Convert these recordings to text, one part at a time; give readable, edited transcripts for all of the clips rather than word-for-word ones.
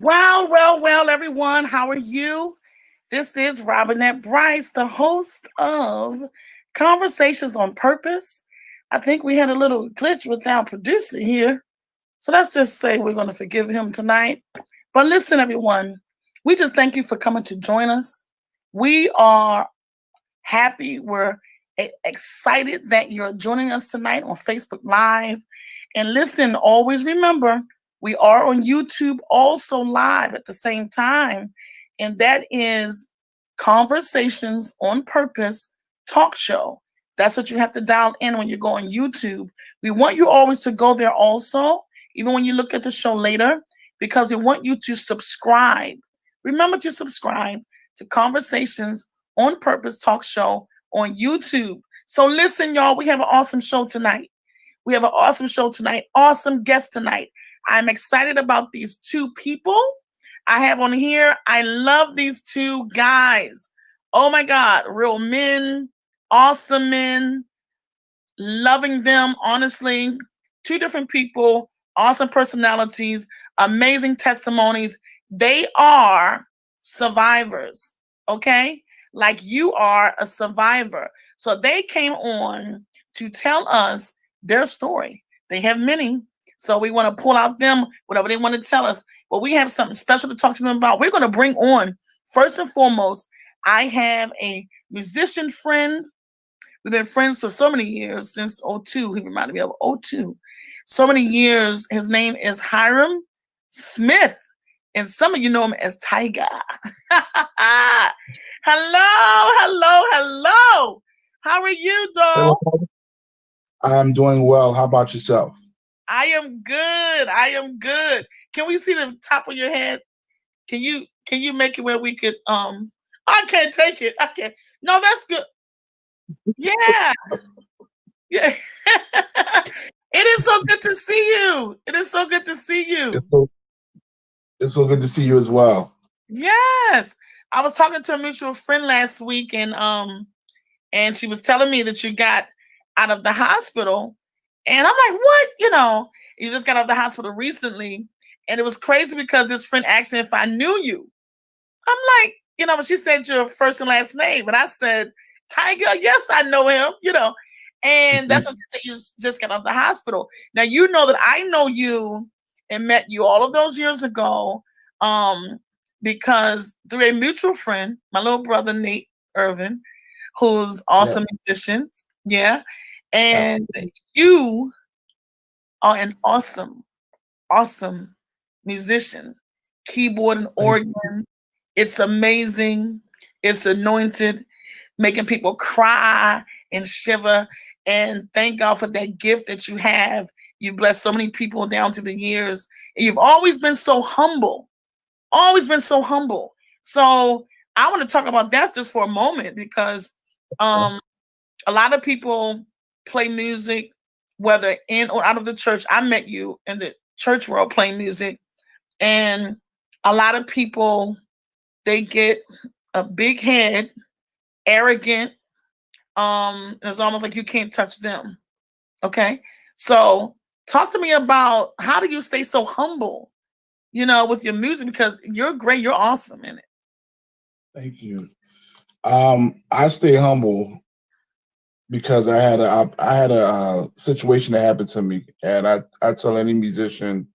Well, everyone. How are you? This is Robinette Bryce, the host of Conversations on Purpose. I think we had a little glitch with our producer here. So let's just say we're going to forgive him tonight. But listen, everyone, we just thank you for coming to join us. We are happy. We're excited that you're joining us tonight on Facebook Live. And listen, always remember, we are on YouTube also live at the same time. And that is Conversations on Purpose Talk Show. That's what you have to dial in when you go on YouTube. We want you always to go there also, even when you look at the show later, because we want you to subscribe. Remember to subscribe to Conversations on Purpose Talk Show on YouTube. So listen, y'all, we have an awesome show tonight. We have an awesome show tonight. Awesome guest tonight. I'm excited about these two people I have on here. I love these two guys. Oh my God, real men, awesome men, loving them, honestly. Two different people, awesome personalities, amazing testimonies. They are survivors, okay? Like you are a survivor. So they came on to tell us their story. They have many. So we want to pull out them, whatever they want to tell us. But we have something special to talk to them about. We're going to bring on, first and foremost, I have a musician friend. We've been friends for so many years, since '02. He reminded me of '02. So many years. His name is Hiram Smith. And some of you know him as Tiger. Hello. How are you, dog? Hello. I'm doing well. How about yourself? I am good. Can we see the top of your head? Can you make it where we could I can't take it. I can't. No, that's good. Yeah. Yeah. It is so good to see you. It is so good to see you. It's so good to see you as well. Yes. I was talking to a mutual friend last week and she was telling me that you got out of the hospital. And I'm like, what? You just got out of the hospital recently. And it was crazy because this friend asked me if I knew you. I'm like, but she said your first and last name. And I said, Tiger, yes, I know him. And that's what she said. You just got out of the hospital. Now, you know that I know you and met you all of those years ago because through a mutual friend, my little brother, Nate Irvin, who's awesome musician. Yeah. And you are an awesome musician. Keyboard and organ. It's amazing. It's anointed, making people cry and shiver. And thank God for that gift that you have. You've blessed so many people down through the years. And you've always been so humble. Always been so humble. So I want to talk about that just for a moment because a lot of people play music, whether in or out of the church. I met you in the church world playing music. And a lot of people, they get a big head, arrogant. It's almost like you can't touch them. Okay. So talk to me about how do you stay so humble, with your music, because you're great. You're awesome in it. Thank you. I stay humble because I had a situation that happened to me, and I tell any musician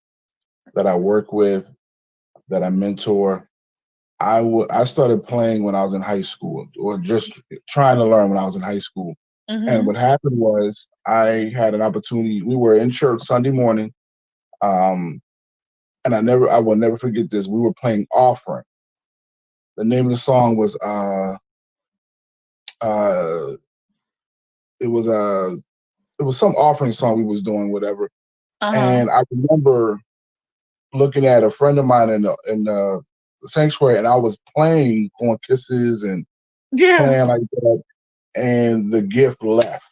that I work with, that I mentor, I started playing when I was in high school, or just trying to learn when I was in high school. And Mm-hmm. what happened was I had an opportunity. We were in church Sunday morning, um, and I will never forget this. We were playing Offering. The name of the song was uh, it was it was some offering song we was doing, whatever. Uh-huh. And I remember looking at a friend of mine in the sanctuary, and I was playing on Kisses and Yeah. playing like that, and the gift left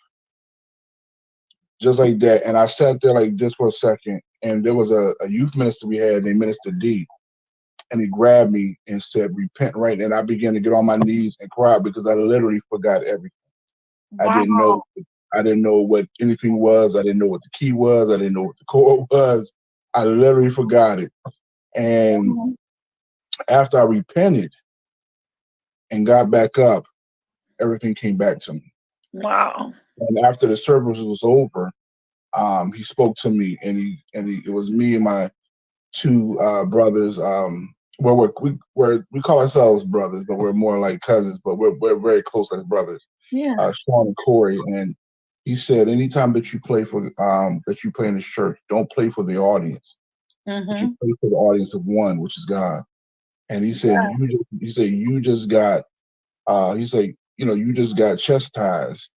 just like that. And I sat there like this for a second, and there was a youth minister we had named Minister D, and he grabbed me and said, "Repent right." And I began to get on my knees and cry because I literally forgot everything. I Wow. didn't know. I didn't know what anything was. I didn't know what the key was. I didn't know what the chord was. I literally forgot it. And After I repented and got back up, everything came back to me. Wow. And after the service was over, he spoke to me, and it was me and my two brothers. Well, we call ourselves brothers, but we're more like cousins. But we're very close as brothers. Yeah. Sean and Corey, and he said, anytime that you play for that you play in this church, don't play for the audience, but you Mm-hmm. play for the audience of one, which is God. And he said you just got he said, you just got chastised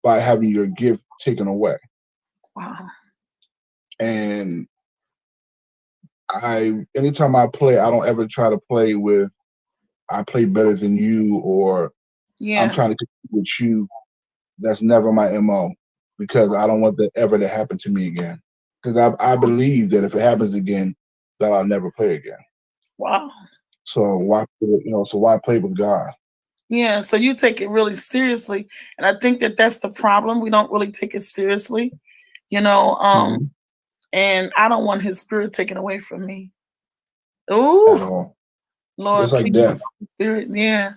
by having your gift taken away. Wow. And anytime I play, I don't ever try to play with I play better than you, or I'm Yeah. trying to compete with you. That's never my MO, because I don't want that ever to happen to me again. Because I believe that if it happens again, that I'll never play again. Wow. So why play with God? Yeah. So you take it really seriously. And I think that that's the problem. We don't really take it seriously, you know. Hmm. And I don't want his spirit taken away from me. At Ooh, all. Just Lord, like please, death. Holy Spirit. Yeah.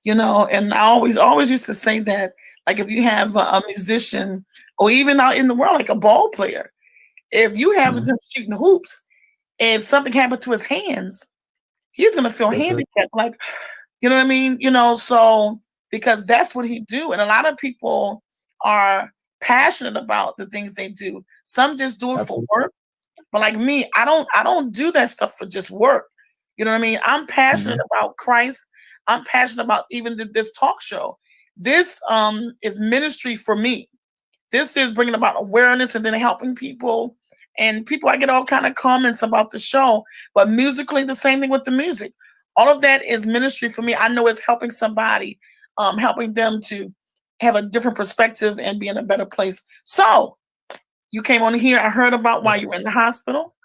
You know, and I always used to say that, like, if you have a musician or even out in the world, like a ball player, if you have Hmm. them shooting hoops and something happened to his hands, he's gonna feel That's it. handicapped. Like, you know what I mean? You know, so because that's what he do. And a lot of people are passionate about the things they do. Some just do it for Absolutely. work. But like me, I don't do that stuff for just work. You know what I mean? I'm passionate Hmm. about Christ. I'm passionate about even this talk show. This is ministry for me. This is bringing about awareness and then helping people. And people, I get all kind of comments about the show, but musically, the same thing with the music. All of that is ministry for me. I know it's helping somebody, helping them to have a different perspective and be in a better place. So you came on here. I heard about why you were in Yes. the hospital,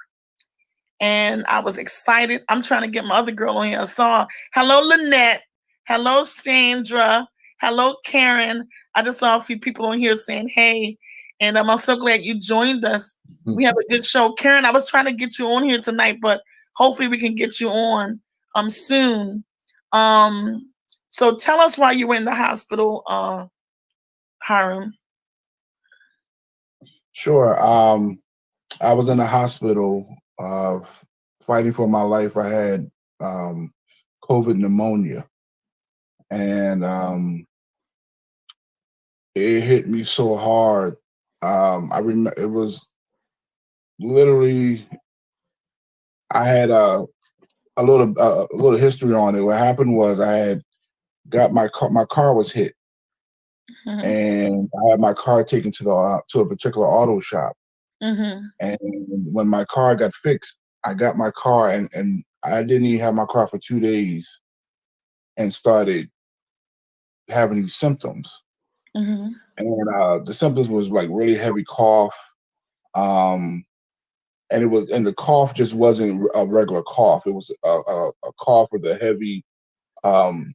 and I was excited. I'm trying to get my other girl on here. I saw hello Lynette, hello Sandra, hello Karen. I just saw a few people on here saying hey, and I'm so glad you joined us. We have a good show, Karen. I was trying to get you on here tonight, but hopefully we can get you on soon. Um, so tell us why you were in the hospital, Hiram. Sure. I was in the hospital fighting for my life. I had um, COVID pneumonia, and it hit me so hard. I remember it was literally I had a little history on it. What happened was I had got my car was hit, Hmm. and I had my car taken to a particular auto shop. Hmm. And when my car got fixed, I got my car, and I didn't even have my car for 2 days, and started having these symptoms. Hmm. And the symptoms was like really heavy cough, um, and the cough just wasn't a regular cough. It was a cough with a heavy, um,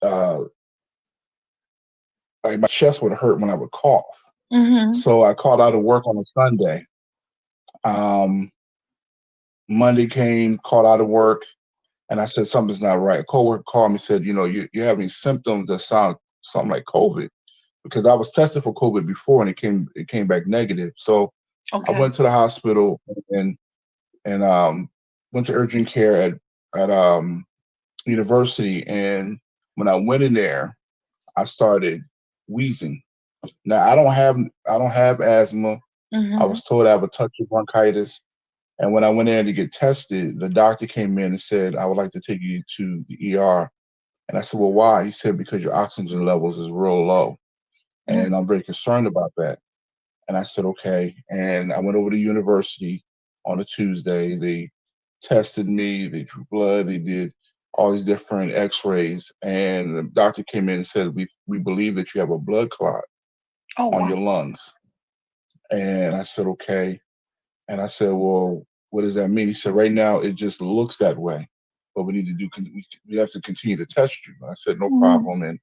uh, like my chest would hurt when I would cough. Hmm. So I called out of work on a Sunday. Um, Monday came, called out of work, and I said something's not right. A coworker called me, said, you're having symptoms that sound something like COVID, because I was tested for COVID before and it came back negative. So I Okay. went to the hospital, and went to urgent care at university. And when I went in there, I started wheezing. Now I don't have asthma. I Hmm. was told I have a touch of bronchitis. And when I went in to get tested, the doctor came in and said, I would like to take you to the ER. And I said, well, why? He said, because your oxygen levels is real low. And I'm very concerned about that. And I said, okay. And I went over to university on a Tuesday. They tested me, they drew blood, they did all these different x-rays. And the doctor came in and said, we believe that you have a blood clot Oh on wow. your lungs. And I said, okay. And I said, well, what does that mean? He said, right now it just looks that way, but we need to we have to continue to test you. And I said, no Mhm. problem. And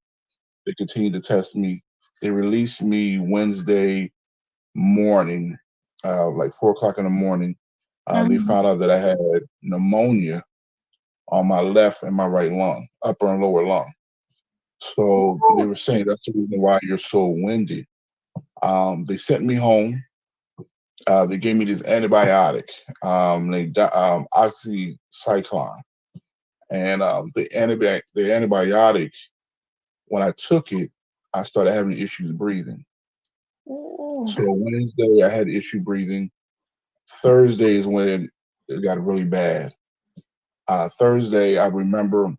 they continued to test me. They released me Wednesday morning, like 4 o'clock in the morning. They Mhm. found out that I had pneumonia on my left and my right lung, upper and lower lung. So they Ooh. were saying that's the reason why you're so winded. They sent me home. They gave me this antibiotic, oxycycline, and the antibiotic. When I took it, I started having issues breathing. Ooh. So Wednesday, I had issue breathing. Thursday is when it got really bad. Thursday, I remember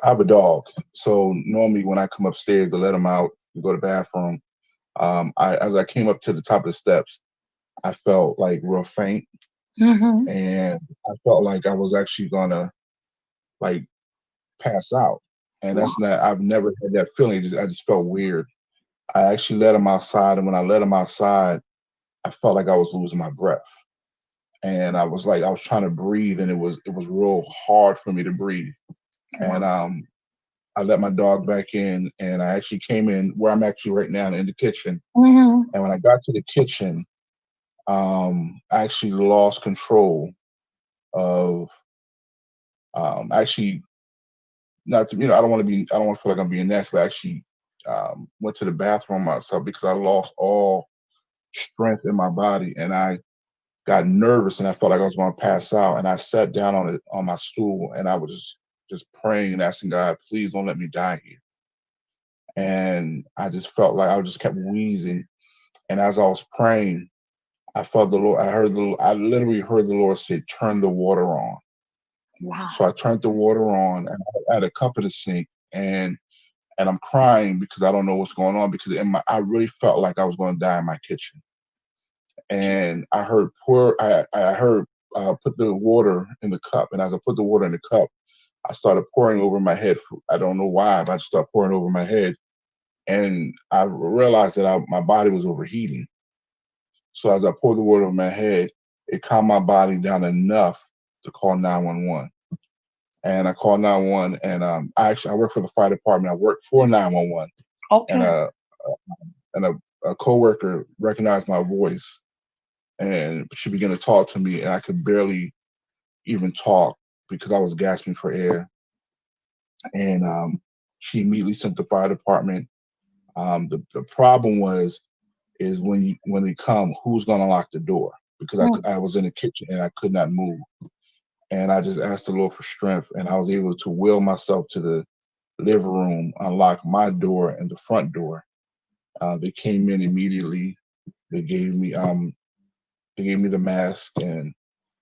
I have a dog, so normally when I come upstairs to let him out to go to the bathroom, as I came up to the top of the steps, I felt like real faint, Mhm. and I felt like I was actually gonna like pass out. And Wow. that's not. I've never had that feeling. I just felt weird. I actually let him outside, and when I let him outside, I felt like I was losing my breath, and I was trying to breathe, and it was real hard for me to breathe. Wow. And I let my dog back in, and I actually came in where I'm actually right now in the kitchen. Mhm. And when I got to the kitchen, I actually lost control of actually not to, I don't want to feel like I'm being nasty, but I actually went to the bathroom myself because I lost all strength in my body, and I got nervous, and I felt like I was going to pass out, and I sat down on my stool, and I was just praying and asking God, please don't let me die here. And I just felt like I just kept wheezing, and as I was praying, I felt the Lord. I literally heard the Lord say, "Turn the water on." Wow. So I turned the water on, and I had a cup in the sink, and I'm crying because I don't know what's going on because I really felt like I was going to die in my kitchen. And I heard put the water in the cup, and as I put the water in the cup, I started pouring over my head. I don't know why, but I just started pouring over my head, and I realized that my body was overheating. So as I poured the water over my head, it calmed my body down enough to call 911. And I called 911, and I work for the fire department. I worked for 911, and Okay. a coworker recognized my voice, and she began to talk to me, and I could barely even talk because I was gasping for air. And she immediately sent the fire department. The problem is when they come, who's gonna lock the door? Because Mm. I was in the kitchen and I could not move, and I just asked the Lord for strength, and I was able to will myself to the living room, unlock my door and the front door. They came in immediately. They gave me um they gave me the mask, and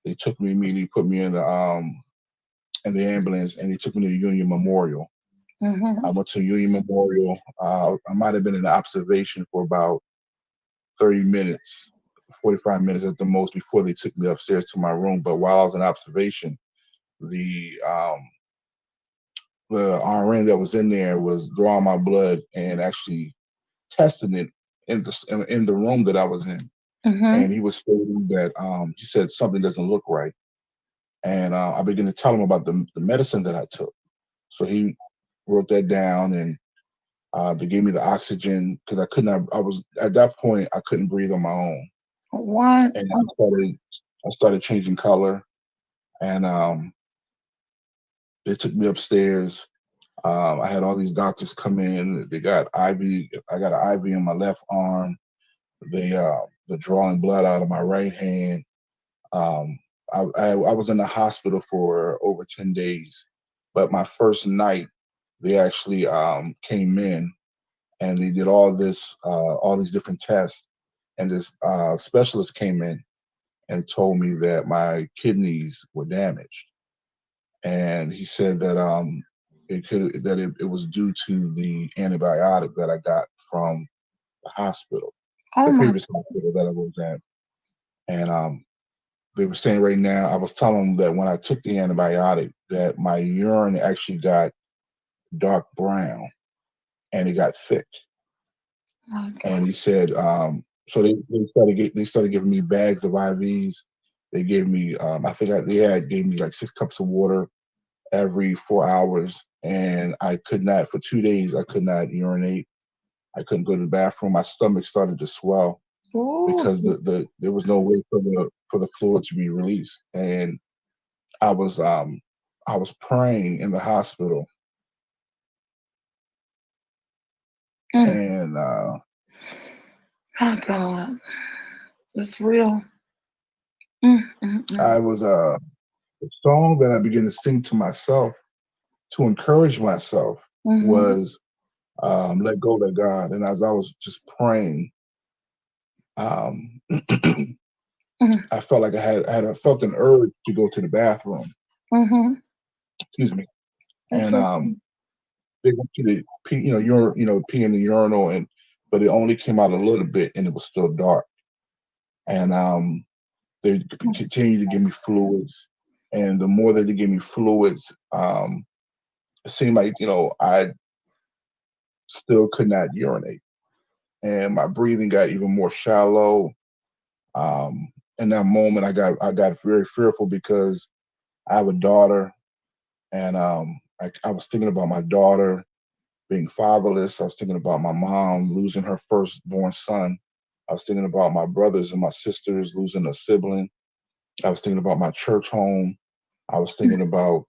they took me immediately, put me in the ambulance, and they took me to the Union Memorial. I Mhm. went to Union Memorial. I might have been in observation for about 30 minutes, 45 minutes at the most before they took me upstairs to my room. But while I was in observation, the um, the RN that was in there was drawing my blood and actually testing it in the room that I was in. Mhm. And he was stating that he said something doesn't look right. And I began to tell him about the medicine that I took. So he wrote that down, and they gave me the oxygen because I couldn't. I was at that point I couldn't breathe on my own, What? and I started changing color, and they took me upstairs. I had all these doctors come in. They got IV. I got an IV in my left arm. They're drawing blood out of my right hand. Um, I was in the hospital for over 10 days, but my first night they actually came in and they did all these different tests, and this specialist came in and told me that my kidneys were damaged, and he said that it was due to the antibiotic that I got from the hospital, Oh the my. previous hospital that I was at, and they were saying right now, I was telling them that when I took the antibiotic, that my urine actually got dark brown and it got thick. My And God. he said, so they started giving me bags of IVs. They gave me, gave me like 6 cups of water every 4 hours, and I could not for 2 days. I could not urinate. I couldn't go to the bathroom. My stomach started to swell. Ooh. because there was no way for the fluid to be released. And I was um I was praying in the hospital, Mm. and Oh God, it's real. Mm, mm, mm, I was the song that I began to sing to myself to encourage myself mm-hmm, was "Let Go, Let God." And as I was just praying, um, mm. I felt like I felt an urge to go to the bathroom. Mm-hmm. Excuse me. It's And okay. they want you to pee, pee in the urinal, and but it only came out a little bit, and it was still dark. And they continued to give me fluids, and the more that they gave me fluids, it seemed like I still could not urinate, and my breathing got even more shallow. In that moment, I got very fearful because I have a daughter, and I was thinking about my daughter being fatherless. I was thinking about my mom losing her firstborn son. I was thinking about my brothers and my sisters losing a sibling. I was thinking about my church home. I was thinking about,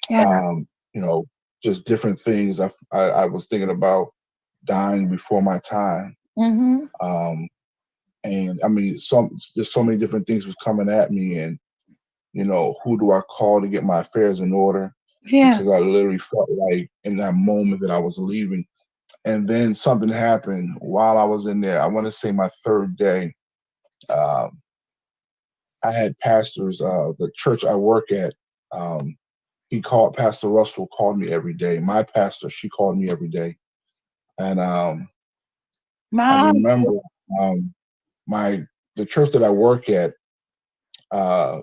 Yeah. um, you know, just different things. I was thinking about dying before my time. Mm-hmm. Um, and I mean, there's so many different things was coming at me, and who do I call to get my affairs in order? Yeah. Because I literally felt like in that moment that I was leaving. And then something happened while I was in there. I want to say my third day. Um, I had pastors, the church I work at. Um, Pastor Russell called me every day. My pastor, she called me every day. And I Mom. remember um, my the church that I work at, uh,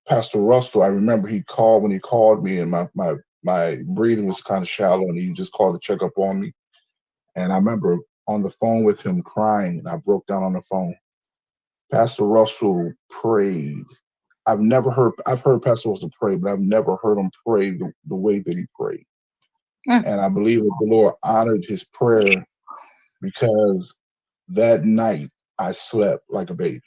Pastor Russell. I remember he called when he called me, and my breathing was kind of shallow, and he just called to check up on me. And I remember on the phone with him crying, and I broke down on the phone. Pastor Russell prayed. I've heard Pastor Russell pray, but I've never heard him pray the way that he prayed. Mm. And I believe that the Lord honored his prayer because that night I slept like a baby.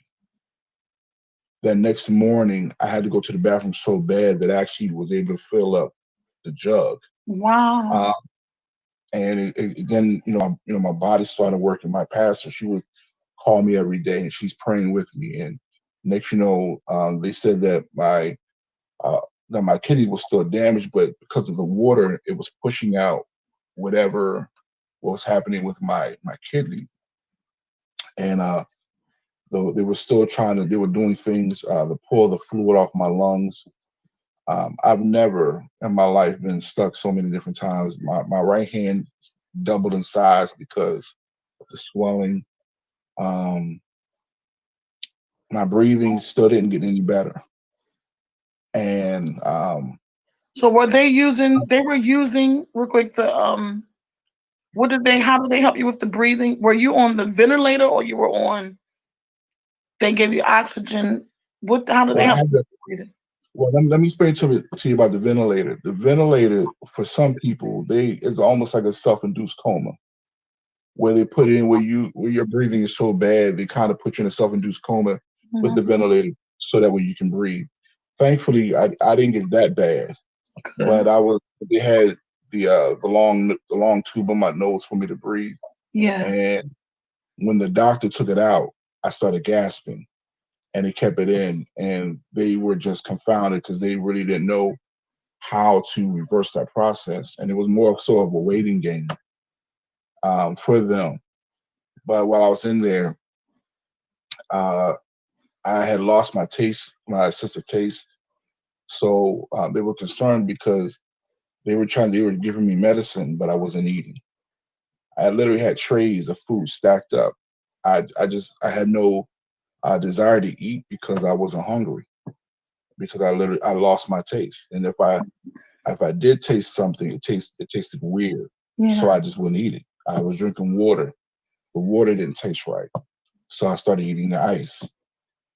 That next morning I had to go to the bathroom so bad that I actually was able to fill up the jug. Wow. Uh, and then my body started working. My pastor, she would call me every day, and she's praying with me. And next, they said uh, that my kidney was still damaged, but because of the water, it was pushing out what was happening with my kidney. And though they were still they were doing things to pull the fluid off my lungs. I've never in my life been stuck so many different times. My right hand doubled in size because of the swelling. Um, my breathing still didn't get any better. And So were they using? They were using real quick the What did they? How did they help you with the breathing? Were you on the ventilator or you were on? They gave you oxygen. What? How did they well, I help had you to, with the breathing? well, let me explain to you about the ventilator. The ventilator for some people, it's almost like a self-induced coma where they put in where your breathing is so bad they kind of put you in a self-induced coma with the Mhm. ventilator so that way you can breathe. Thankfully, I didn't get that bad, Okay. but they had the long tube on my nose for me to breathe. Yeah. And when the doctor took it out, I started gasping, and they kept it in, and they were just confounded because they really didn't know how to reverse that process, and it was more so of a waiting game for them. But while I was in there, uh, I had lost my sense of taste. So they were concerned because they were giving me medicine, but I wasn't eating. I literally had trays of food stacked up. I had no desire to eat because I wasn't hungry because I lost my taste. And if I did taste something, it tasted weird. So Yeah. I just wouldn't eat it. I was drinking water. The water didn't taste right. So I started eating the ice.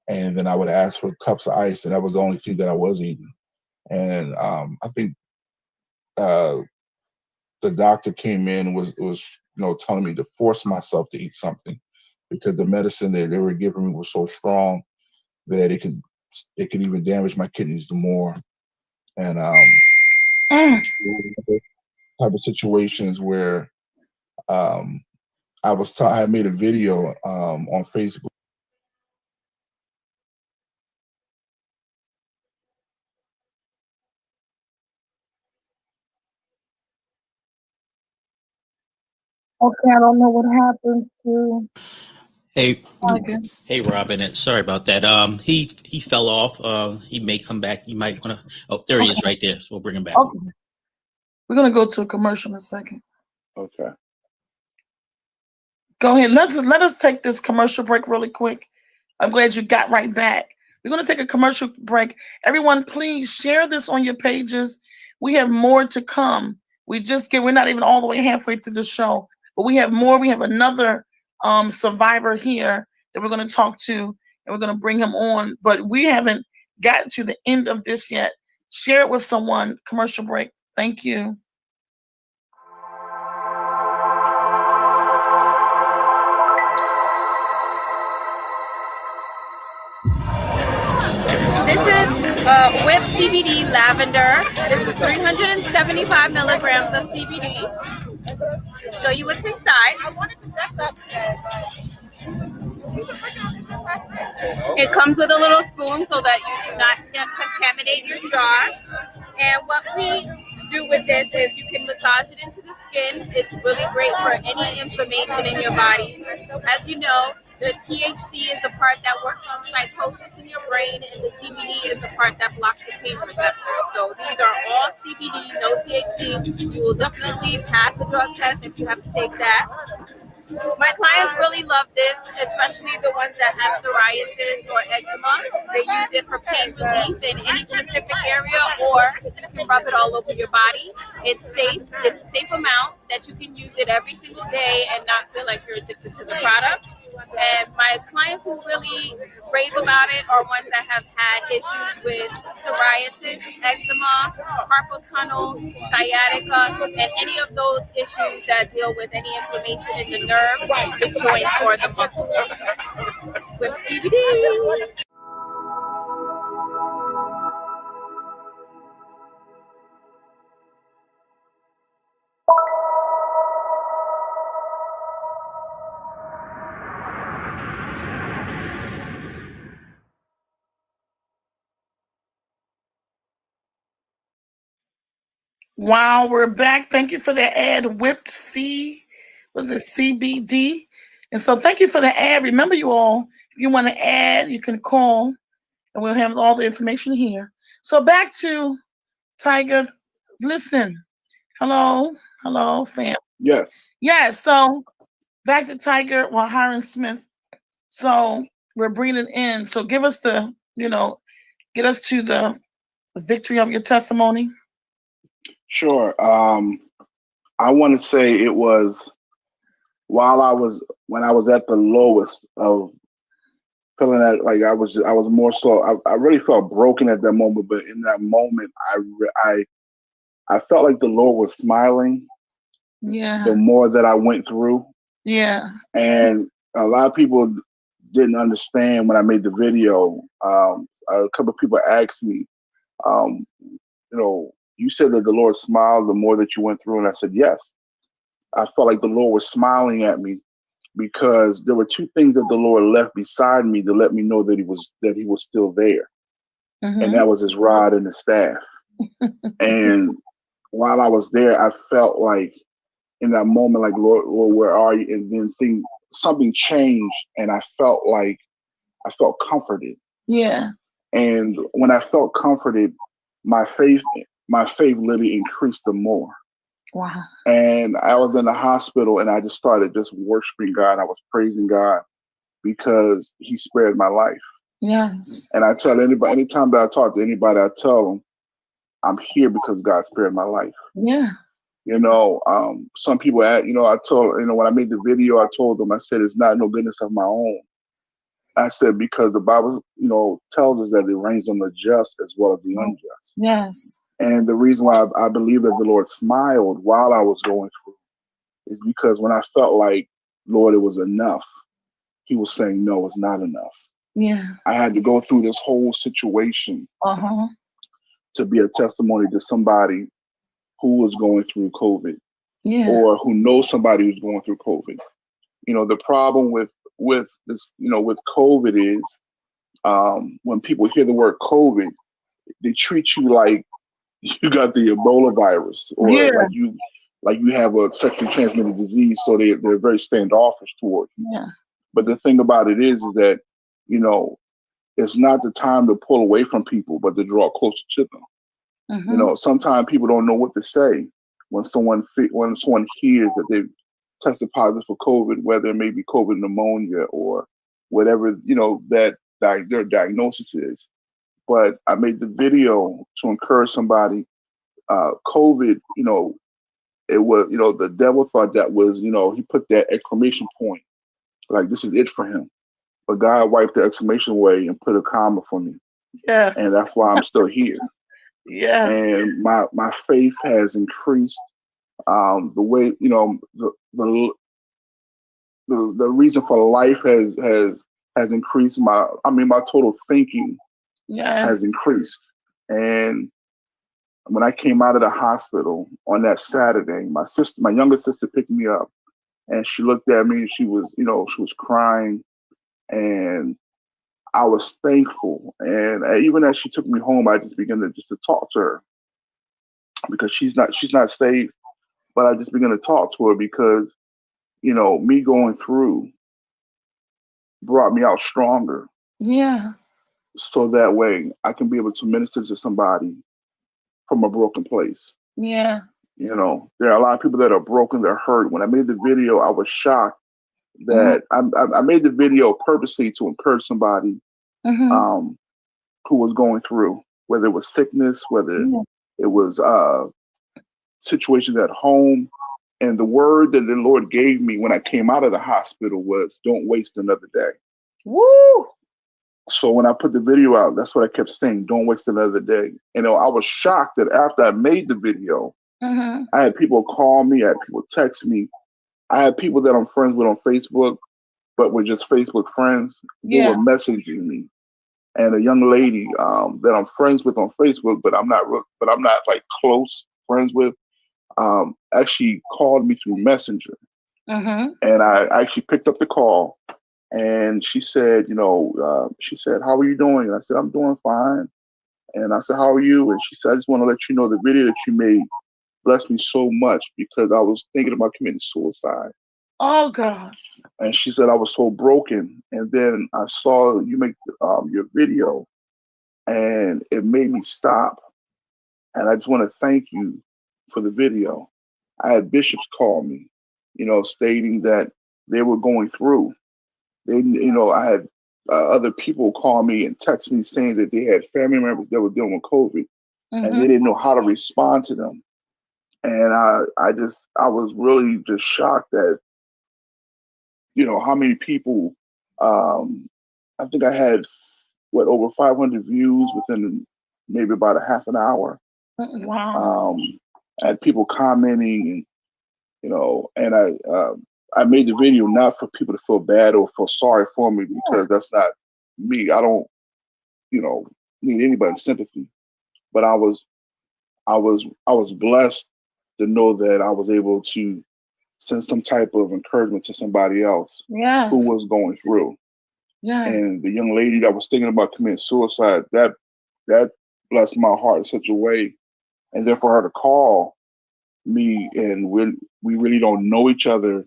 And then I would ask for cups of ice, and that was the only thing that I was eating. And I think uh, the doctor came in and was telling me to force myself to eat something. because the medicine that they were giving me was so strong that it could even damage my kidneys more. And type of situations where I made a video on Facebook. Okay, I don't know what happened to Hey, Tiger. hey, Robinette. Sorry about that. He fell off. He may come back. You might want to. Oh, there he is, right there. So we'll bring him back. Okay. We're gonna go to a commercial in a second. Okay. Go ahead. Let us take this commercial break really quick. I'm glad you got right back. We're going to take a commercial break. Everyone, please share this on your pages. We have more to come. We're not even all the way halfway through the show, but we have more. We have another survivor here that we're going to talk to, and we're going to bring him on. But we haven't gotten to the end of this yet. Share it with someone. Commercial break. Thank you. This is whipped CBD lavender. This is 375 milligrams of CBD. I'll show you what's inside. It comes with a little spoon so that you do not contaminate your jar. And what we do with this is you can massage it into the skin. It's really great for any inflammation in your body. As you know, the THC is the part that works on psychosis in your brain, and the CBD is the part that blocks the pain receptor. So these are all CBD, no THC. You will definitely pass the drug test if you have to take that. My clients really love this, especially the ones that have psoriasis or eczema. They use it for pain relief in any specific area, or you can rub it all over your body. It's safe. It's a safe amount that you can use it every single day and not feel like you're addicted to the product. And my clients who really rave about it are ones that have had issues with psoriasis, eczema, carpal tunnel, sciatica, and any of those issues that deal with any inflammation in the nerves, the joints, or the muscles. With CBD. Wow, we're back. Thank you for the ad. Whipped CBD? And so thank you for the ad. Remember, you all, if you want to add, you can call and we'll have all the information here. So back to Tiger. Listen. Hello, fam. Yes. So back to Tiger while Hiram Smith. So we're bringing it in. So give us get us to the victory of your testimony. Sure. I want to say it was when I was at the lowest of feeling that, like I was more so, I really felt broken at that moment. But in that moment, I felt like the Lord was smiling. Yeah. The more that I went through. Yeah. And a lot of people didn't understand when I made the video. A couple of people asked me, you said that the Lord smiled the more that you went through, and I said yes. I felt like the Lord was smiling at me because there were two things that the Lord left beside me to let me know that He was still there, and that was His rod and His staff. And while I was there, I felt like in that moment, like Lord, where are you? And then something changed, and I felt comforted. Yeah. And when I felt comforted, my faith literally increased the more. Wow. And I was in the hospital, and I just started worshiping God. I was praising God because He spared my life. Yes. And I tell anybody, anytime that I talk to anybody, I tell them I'm here because God spared my life. Yeah. Some people, I told, when I made the video, I told them, I said, it's not no goodness of my own. I said, because the Bible, tells us that it rains on the just as well as the unjust. Yes. And the reason why I believe that the Lord smiled while I was going through is because when I felt like, Lord, it was enough, he was saying, no, it's not enough. Yeah. I had to go through this whole situation Uh-huh. to be a testimony to somebody who was going through COVID Yeah. or who knows somebody who's going through COVID. The problem with this, with COVID is when people hear the word COVID, they treat you like you got the Ebola virus or Yeah. like you have a sexually transmitted disease. So they're very standoffish toward you. Yeah. But the thing about it is that, it's not the time to pull away from people, but to draw closer to them. Mm-hmm. Sometimes people don't know what to say when someone hears that they've tested positive for COVID, whether it may be COVID pneumonia or whatever, that their diagnosis is. But I made the video to encourage somebody. COVID, it was, the devil thought that was, he put that exclamation point, like this is it for him. But God wiped the exclamation away and put a comma for me. Yes. And that's why I'm still here. Yes. And my faith has increased. The way, the reason for life has increased. My total thinking Yes. has increased. And when I came out of the hospital on that Saturday, my younger sister picked me up, and she looked at me and she was crying, and I was thankful. And even as she took me home, I just began to talk to her because she's not saved, but I just began to talk to her because, me going through brought me out stronger. Yeah. So that way I can be able to minister to somebody from a broken place. Yeah. There are a lot of people that are broken, they're hurt. When I made the video, I was shocked that I made the video purposely to encourage somebody Mm-hmm. who was going through, whether it was sickness, whether it was situations at home. And the word that the Lord gave me when I came out of the hospital was, don't waste another day. Woo! So when I put the video out, that's what I kept saying, don't waste another day. I was shocked that after I made the video, I had people call me, I had people text me. I had people that I'm friends with on Facebook, but were just Facebook friends who were messaging me. And a young lady that I'm friends with on Facebook, but I'm not like close friends with, actually called me through Messenger. And I actually picked up the call, and she said, how are you doing? And I said, I'm doing fine. And I said, how are you? And she said, I just want to let you know the video that you made blessed me so much because I was thinking about committing suicide. Oh God. And she said I was so broken. And then I saw you make your video, and it made me stop. And I just want to thank you for the video. I had bishops call me, stating that they were going through. I had other people call me and text me saying that they had family members that were dealing with COVID, and they didn't know how to respond to them. And I was really just shocked at, how many people. I think I had over 500 views within maybe about a half an hour. Wow. I had people commenting, and I made the video not for people to feel bad or feel sorry for me, because that's not me. I don't, need anybody's sympathy. But I was blessed to know that I was able to send some type of encouragement to somebody else who was going through. And the young lady that was thinking about committing suicide, that blessed my heart in such a way. And then for her to call me, and we really don't know each other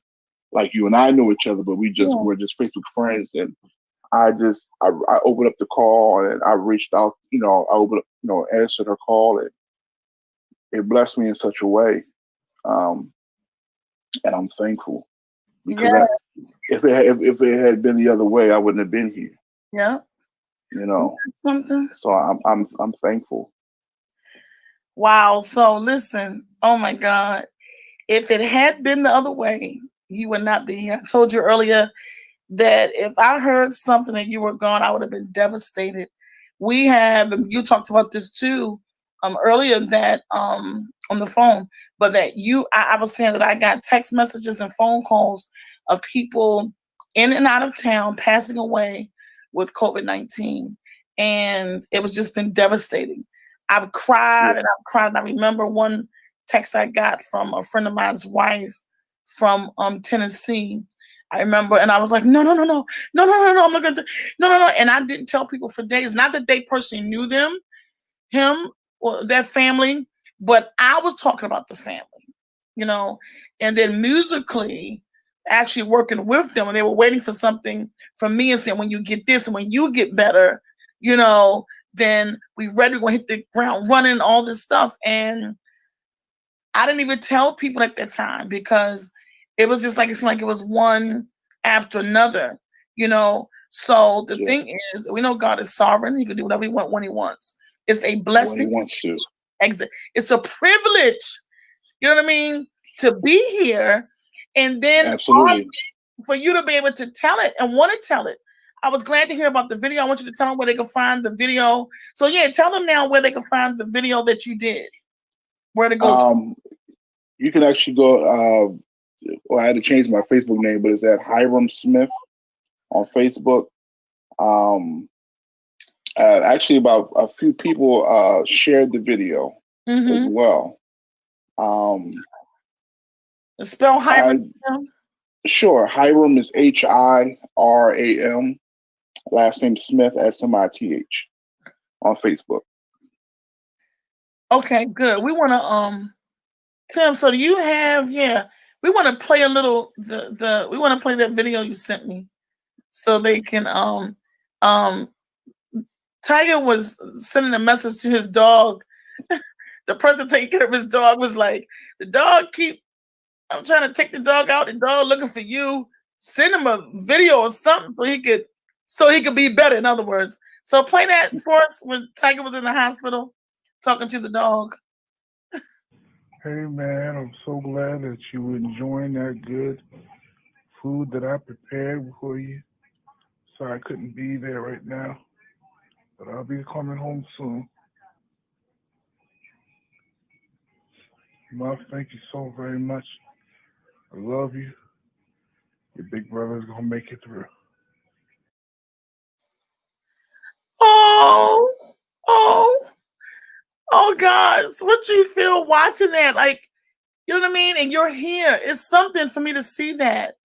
like you and I know each other, but we're just Facebook friends. And I opened up the call and I reached out, I opened up, answered her call, and it blessed me in such a way. And I'm thankful because if it had been the other way, I wouldn't have been here. Yeah. Something. So I'm thankful. Wow. So listen, oh my God. If it had been the other way, you would not be here. I told you earlier that if I heard something that you were gone, I would have been devastated. You talked about this too earlier, that on the phone, but that I was saying that I got text messages and phone calls of people in and out of town, passing away with COVID-19. And it was just been devastating. I've cried and I've cried. And I remember one text I got from a friend of mine's wife from Tennessee. I remember, and I was like, no, I'm not going to, no. And I didn't tell people for days, not that they personally knew him or their family, but I was talking about the family, and then musically actually working with them, and they were waiting for something from me and saying, when you get this and when you get better, then we're ready, we're going to hit the ground running, all this stuff. And I didn't even tell people at that time because it was just like, it seemed like it was one after another, So the thing is, we know God is sovereign. He can do whatever he wants when he wants. It's a blessing. When he wants to. It's a privilege, you know what I mean, to be here. And then absolutely for you to be able to tell it and want to tell it. I was glad to hear about the video. I want you to tell them where they can find the video. So yeah, tell them now where they can find the video that you did. Where to go You can actually go, I had to change my Facebook name, but it's at Hiram Smith on Facebook. Actually, about a few people shared the video as well. Spell Hiram. Sure. Hiram is Hiram. Last name Smith, Smith on Facebook. Okay, good. We want to Tim, so do you have we want to play a little we want to play that video you sent me so they can Tiger was sending a message to his dog. The person taking care of his dog was like, I'm trying to take the dog out, the dog looking for you. Send him a video or something so he could be better, in other words. So play that for us when Tiger was in the hospital talking to the dog. Hey man, I'm so glad that you were enjoying that good food that I prepared for you. Sorry I couldn't be there right now, but I'll be coming home soon. Love, thank you so very much. I love you. Your big brother's gonna make it through. Oh God, so what you feel watching that? Like, you know what I mean? And you're here. It's something for me to see that.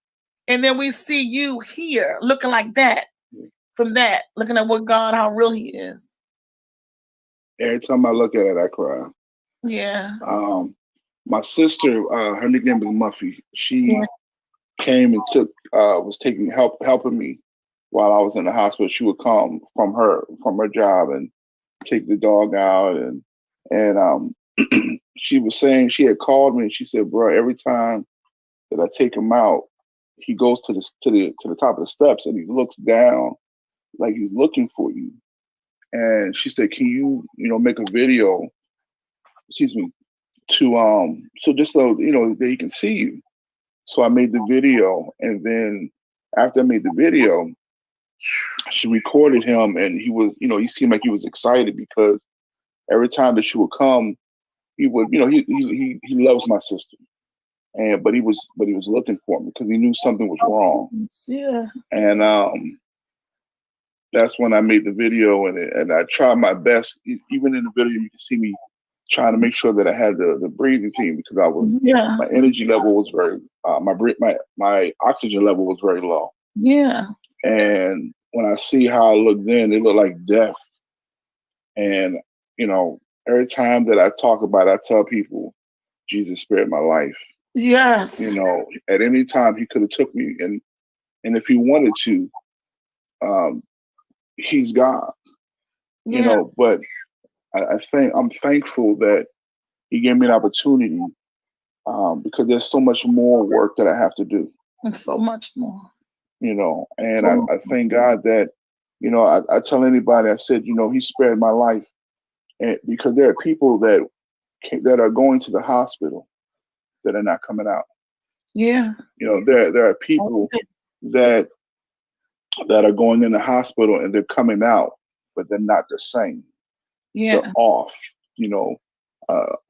And then we see you here looking like that, from that, looking at what God, how real he is. Every time I look at it, I cry. Yeah. My sister, her nickname is Muffy. She came and was helping me while I was in the hospital. She would come from her job and take the dog out, and she was saying, she had called me and she said, bro, every time that I take him out, he goes to the top of the steps and he looks down like he's looking for you. And she said, can you make a video, to so just so that he can see you. So I made the video, and then after I made the video, she recorded him, and he was, he seemed like he was excited because every time that she would come, he would, he loves my sister, but he was looking for me because he knew something was wrong. Yeah. And that's when I made the video, and I tried my best. Even in the video, you can see me trying to make sure that I had the breathing thing because my energy level was very my oxygen level was very low. Yeah. And when I see how I look then, it looked like death. And every time that I talk about it, I tell people Jesus spared my life. Yes. At any time he could have took me, and if he wanted to, he's God. But I think I'm thankful that he gave me an opportunity because there's so much more work that I have to do. So much more. And I thank God that, I tell anybody, I said, he spared my life, and because there are people that are going to the hospital that are not coming out. Yeah. There are people that are going in the hospital and they're coming out, but they're not the same. Yeah. They're off.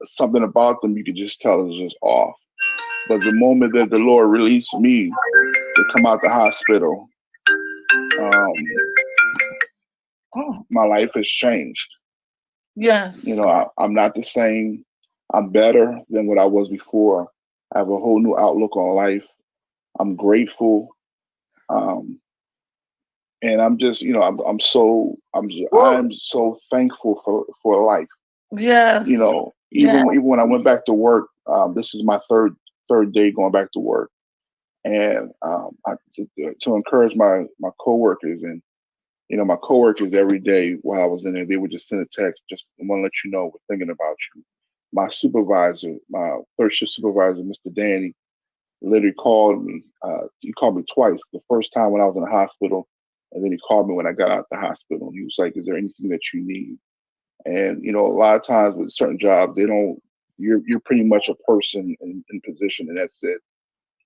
Something about them you could just tell is just off. But the moment that the Lord released me to come out the hospital, my life has changed. Yes. You know, I'm not the same. I'm better than what I was before. I have a whole new outlook on life. I'm grateful. And I'm just, you know, I'm so thankful for life. Yes. You know, even when I went back to work, this is my third day going back to work, and to encourage my coworkers, and you know, my coworkers every day while I was in there, they would just send a text, just want to let you know we're thinking about you. My supervisor, my third shift supervisor, Mr. Danny, literally called me. He called me twice. The first time when I was in the hospital, and then he called me when I got out the hospital. He was like, "Is there anything that you need?" And you know, a lot of times with certain jobs, they don't. You're pretty much a person in position, and that's it.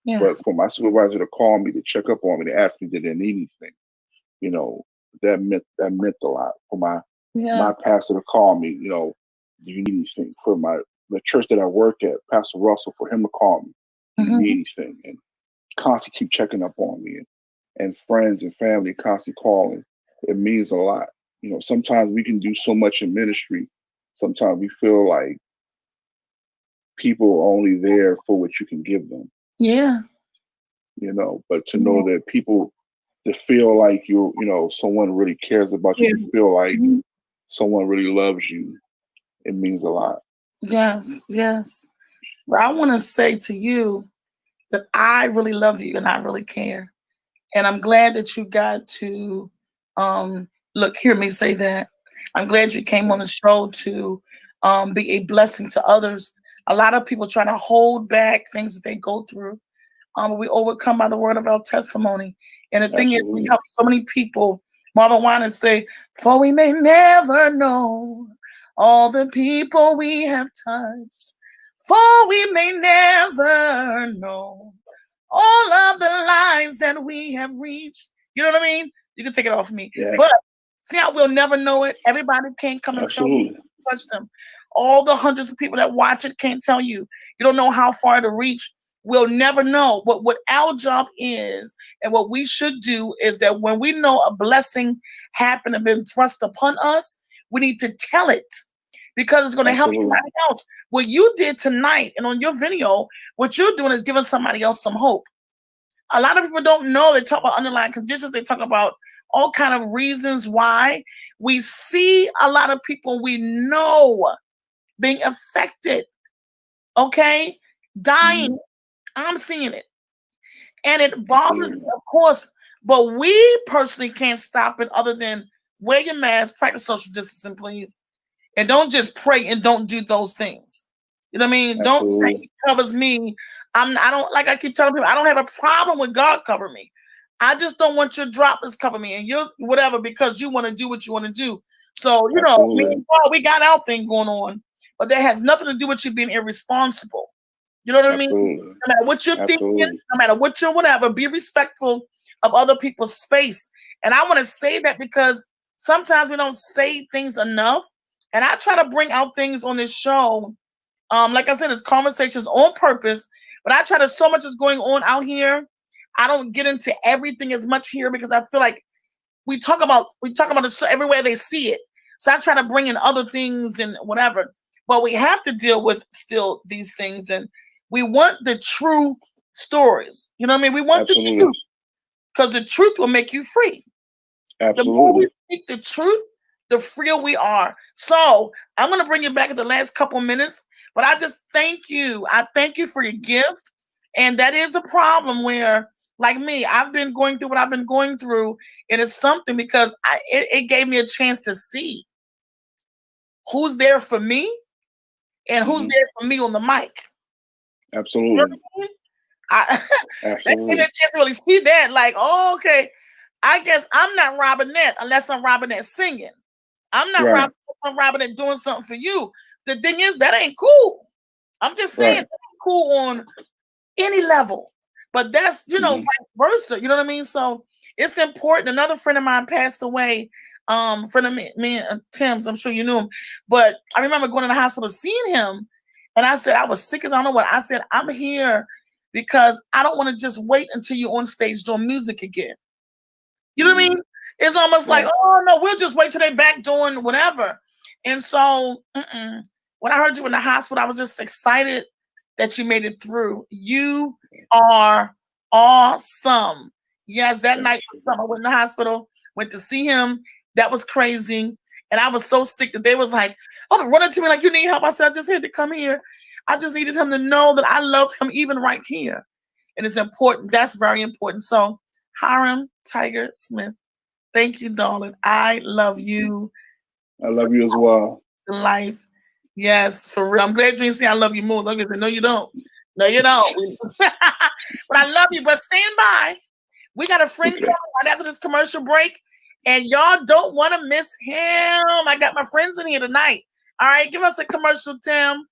Yes. But for my supervisor to call me, to check up on me, to ask me did I need anything, you know, that meant a lot. For my pastor to call me, you know, do you need anything? For the church that I work at, Pastor Russell, for him to call me, do you need anything? And constantly keep checking up on me, and friends and family constantly calling. It means a lot. You know, sometimes we can do so much in ministry. Sometimes we feel like people are only there for what you can give them. Yeah. You know, but to know that people, to feel like you know, someone really cares about you, to feel like someone really loves you, it means a lot. Yes, yes. But I want to say to you that I really love you and I really care. And I'm glad that you got to hear me say that. I'm glad you came on the show to be a blessing to others. A lot of people try to hold back things that they go through. We overcome by the word of our testimony. And the thing is, we help so many people. Marvin Winans say, "For we may never know all the people we have touched. For we may never know all of the lives that we have reached." You know what I mean? You can take it off me. Yeah. But see how we'll never know it? Everybody can't come and tell you to touch them. All the hundreds of people that watch it can't tell you. You don't know how far to reach. We'll never know. But what our job is and what we should do is that when we know a blessing happened and been thrust upon us, we need to tell it because it's going to help somebody else. What you did tonight and on your video, what you're doing is giving somebody else some hope. A lot of people don't know. They talk about underlying conditions. They talk about all kind of reasons why. We see a lot of people we know being affected, okay, dying. I'm seeing it. And it bothers me, of course, but we personally can't stop it other than wear your mask, practice social distancing, please. And don't just pray and don't do those things. You know what I mean? Don't say he covers me. I don't, like I keep telling people, I don't have a problem with God cover me. I just don't want your droplets cover me and your whatever because you want to do what you want to do. So, you know, me and Paul, we got our thing going on, but that has nothing to do with you being irresponsible. You know what I mean? No matter what you're thinking, no matter what you're whatever, be respectful of other people's space. And I want to say that because sometimes we don't say things enough. And I try to bring out things on this show. Like I said, it's conversations on purpose, but I try to, so much is going on out here. I don't get into everything as much here because I feel like we talk about it everywhere they see it. So I try to bring in other things and whatever, but we have to deal with still these things. And we want the true stories. You know what I mean? We want the truth because the truth will make you free. The more we speak the truth, the freer we are. So I'm going to bring you back in the last couple minutes, but I just thank you. I thank you for your gift. And that is a problem where, like me, I've been going through what I've been going through. It is something because it gave me a chance to see who's there for me and who's there for me on the mic. Absolutely. You know what I mean? They gave me a chance to really see that. Like, oh, okay, I guess I'm not Robinette unless I'm Robinette singing. I'm not Robinette doing something for you. The thing is, that ain't cool. I'm just saying that ain't cool on any level. But that's, you know, vice versa. You know what I mean? So it's important. Another friend of mine passed away. Friend of me and Tim's, I'm sure you knew him. But I remember going to the hospital, seeing him, and I said, I was sick as I don't know what. I said, I'm here because I don't want to just wait until you're on stage doing music again. You know what I mean? It's almost like, oh no, we'll just wait till they're back doing whatever. And so when I heard you in the hospital, I was just excited that you made it through. You are awesome. Yes, that night I went in the hospital, went to see him. That was crazy. And I was so sick that they was like, oh, running to me like, you need help. I said, I just had to come here. I just needed him to know that I love him even right here. And it's important. That's very important. So Hiram Tiger Smith, thank you, darling. I love you. I love you as well. Life. Yes, for real. I'm glad you didn't say I love you more. Look, no, you don't. No, you don't. But I love you. But stand by. We got a friend coming right after this commercial break, and y'all don't want to miss him. I got my friends in here tonight. All right, give us a commercial, Tim.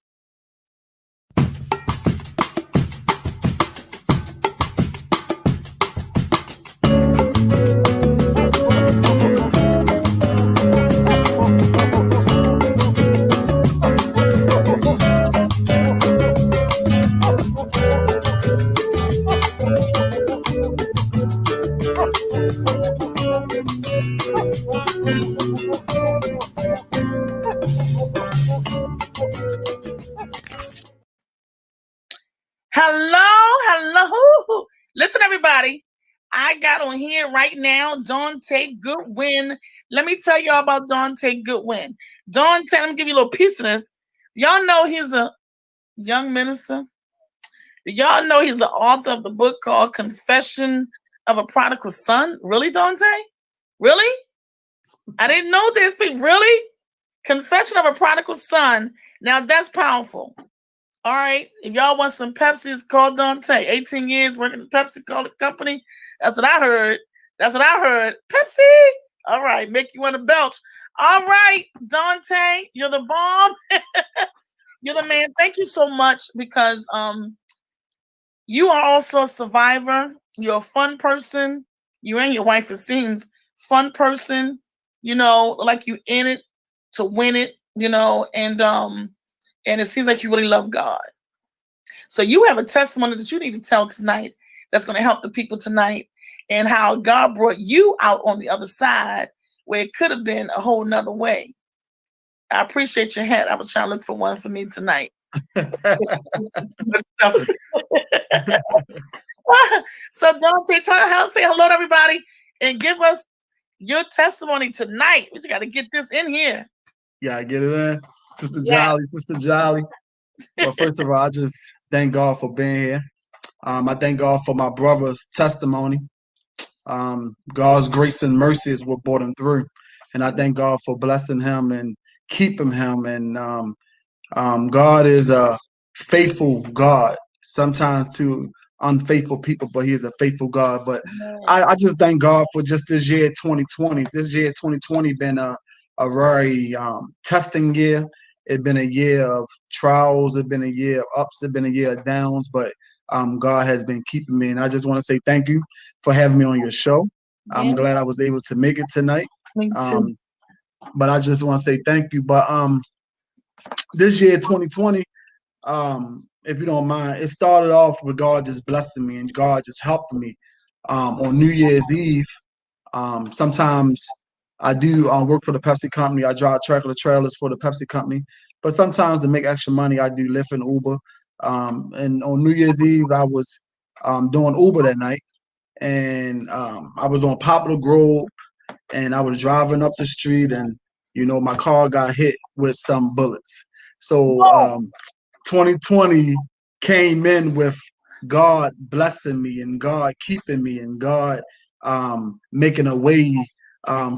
Hello. Listen, everybody. I got on here right now, Dante Goodwin. Let me tell y'all about Dante Goodwin. Dante, let me give you a little piece of this. Y'all know he's a young minister. Y'all know he's the author of the book called Confession of a Prodigal Son. Really, Dante? Really? I didn't know this, but really? Confession of a Prodigal Son. Now, that's powerful. All right. If y'all want some Pepsi, call Dante. 18 years working at the Pepsi company. That's what I heard. Pepsi. All right. Make you want to belch. All right, Dante, you're the bomb. You're the man. Thank you so much because you are also a survivor. You're a fun person. You and your wife, it seems, fun person. You know, like you in it to win it. You know, and it seems like you really love God. So you have a testimony that you need to tell tonight that's going to help the people tonight, and how God brought you out on the other side where it could have been a whole nother way. I appreciate your hat. I was trying to look for one for me tonight. So Dante, say hello to everybody and give us your testimony tonight. We just got to get this in here. Yeah, get it in. Sister Jolly. Well, first of all, I just thank God for being here. I thank God for my brother's testimony. God's grace and mercy is what brought him through. And I thank God for blessing him and keeping him. And God is a faithful God, sometimes to unfaithful people, but he is a faithful God. But I just thank God for just this year, 2020. This year, 2020, been a very testing year. It's been a year of trials. It's been a year of ups. It's been a year of downs. But God has been keeping me. And I just want to say thank you for having me on your show. Yeah. I'm glad I was able to make it tonight. Me too. But I just want to say thank you. But this year, 2020, if you don't mind, it started off with God just blessing me and God just helping me. On New Year's Eve, sometimes I do work for the Pepsi company. I drive tractor trailers for the Pepsi company. But sometimes to make extra money, I do Lyft and Uber. And on New Year's Eve, I was doing Uber that night. And I was on Poplar Grove, and I was driving up the street, and, you know, my car got hit with some bullets. So 2020 came in with God blessing me and God keeping me and God making a way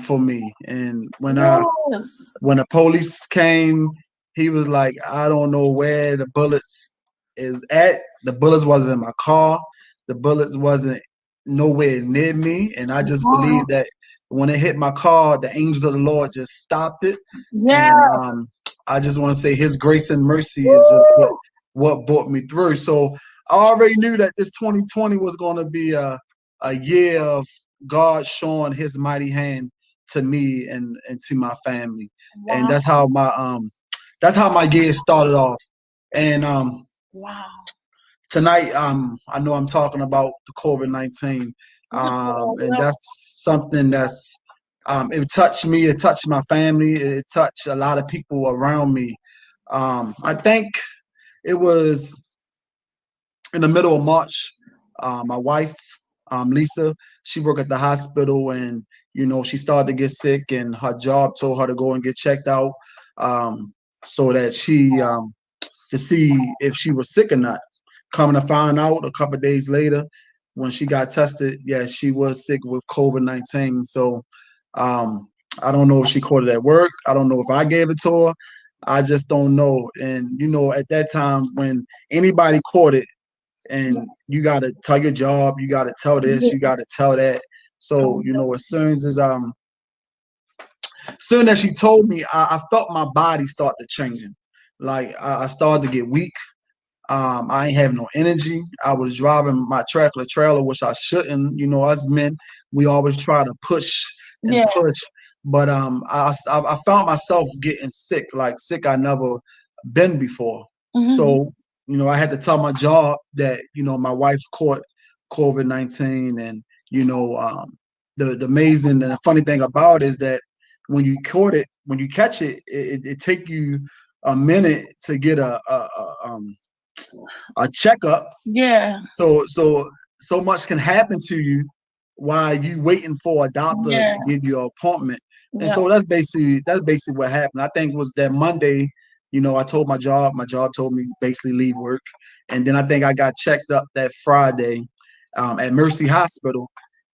for me. And when the police came, he was like, I don't know where the bullets is at. The bullets wasn't in my car. The bullets wasn't nowhere near me. And I just believe that when it hit my car, the angels of the Lord just stopped it. Yeah. And I just want to say his grace and mercy is just what brought me through. So I already knew that this 2020 was going to be a year of God showing his mighty hand to me and to my family. Wow. And that's how my year started off. And tonight, I know I'm talking about the COVID-19, and that's something that's it touched me. It touched my family. It touched a lot of people around me. I think it was in the middle of March. My wife, Lisa, she worked at the hospital, and she started to get sick, and her job told her to go and get checked out, so that she to see if she was sick or not. Coming to find out a couple of days later, when she got tested, yeah, she was sick with COVID-19. So I don't know if she caught it at work. I don't know if I gave it to her. I just don't know. And at that time, when anybody caught it, and you got to tell your job, you got to tell this, you got to tell that. So as soon as she told me, I felt my body start to changing. Like I started to get weak. I ain't have no energy. I was driving my tractor-trailer, which I shouldn't. Us men, we always try to push and push. But I found myself getting sick, like sick I never been before. So, I had to tell my job that, my wife caught COVID-19. And, the amazing and the funny thing about it is that when you catch it, it take you a minute to get a checkup. Yeah. So much can happen to you while you waiting for a doctor to give you an appointment. And so that's basically what happened. I think it was that Monday, I told my job told me basically leave work. And then I think I got checked up that Friday at Mercy Hospital.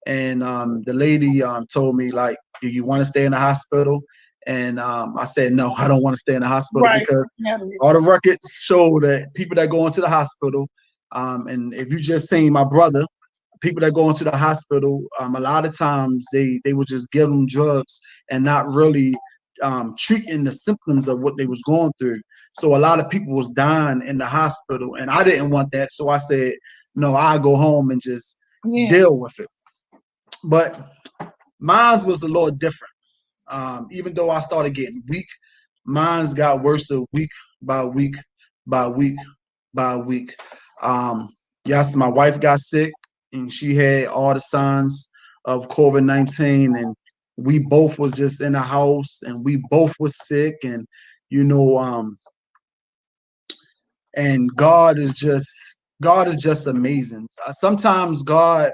And the lady told me, like, do you want to stay in the hospital? And I said, no, I don't want to stay in the hospital because all the records show that people that go into the hospital, and if you just seen my brother, people that go into the hospital, a lot of times they would just give them drugs and not really treating the symptoms of what they was going through. So a lot of people was dying in the hospital, and I didn't want that. So I said, no, I'll go home and just deal with it. But mine was a little different. Even though I started getting weak, mine's got worse week by week by week by week. Yes, my wife got sick, and she had all the signs of COVID-19, and we both was just in the house, and we both was sick, and and God is just amazing. Sometimes God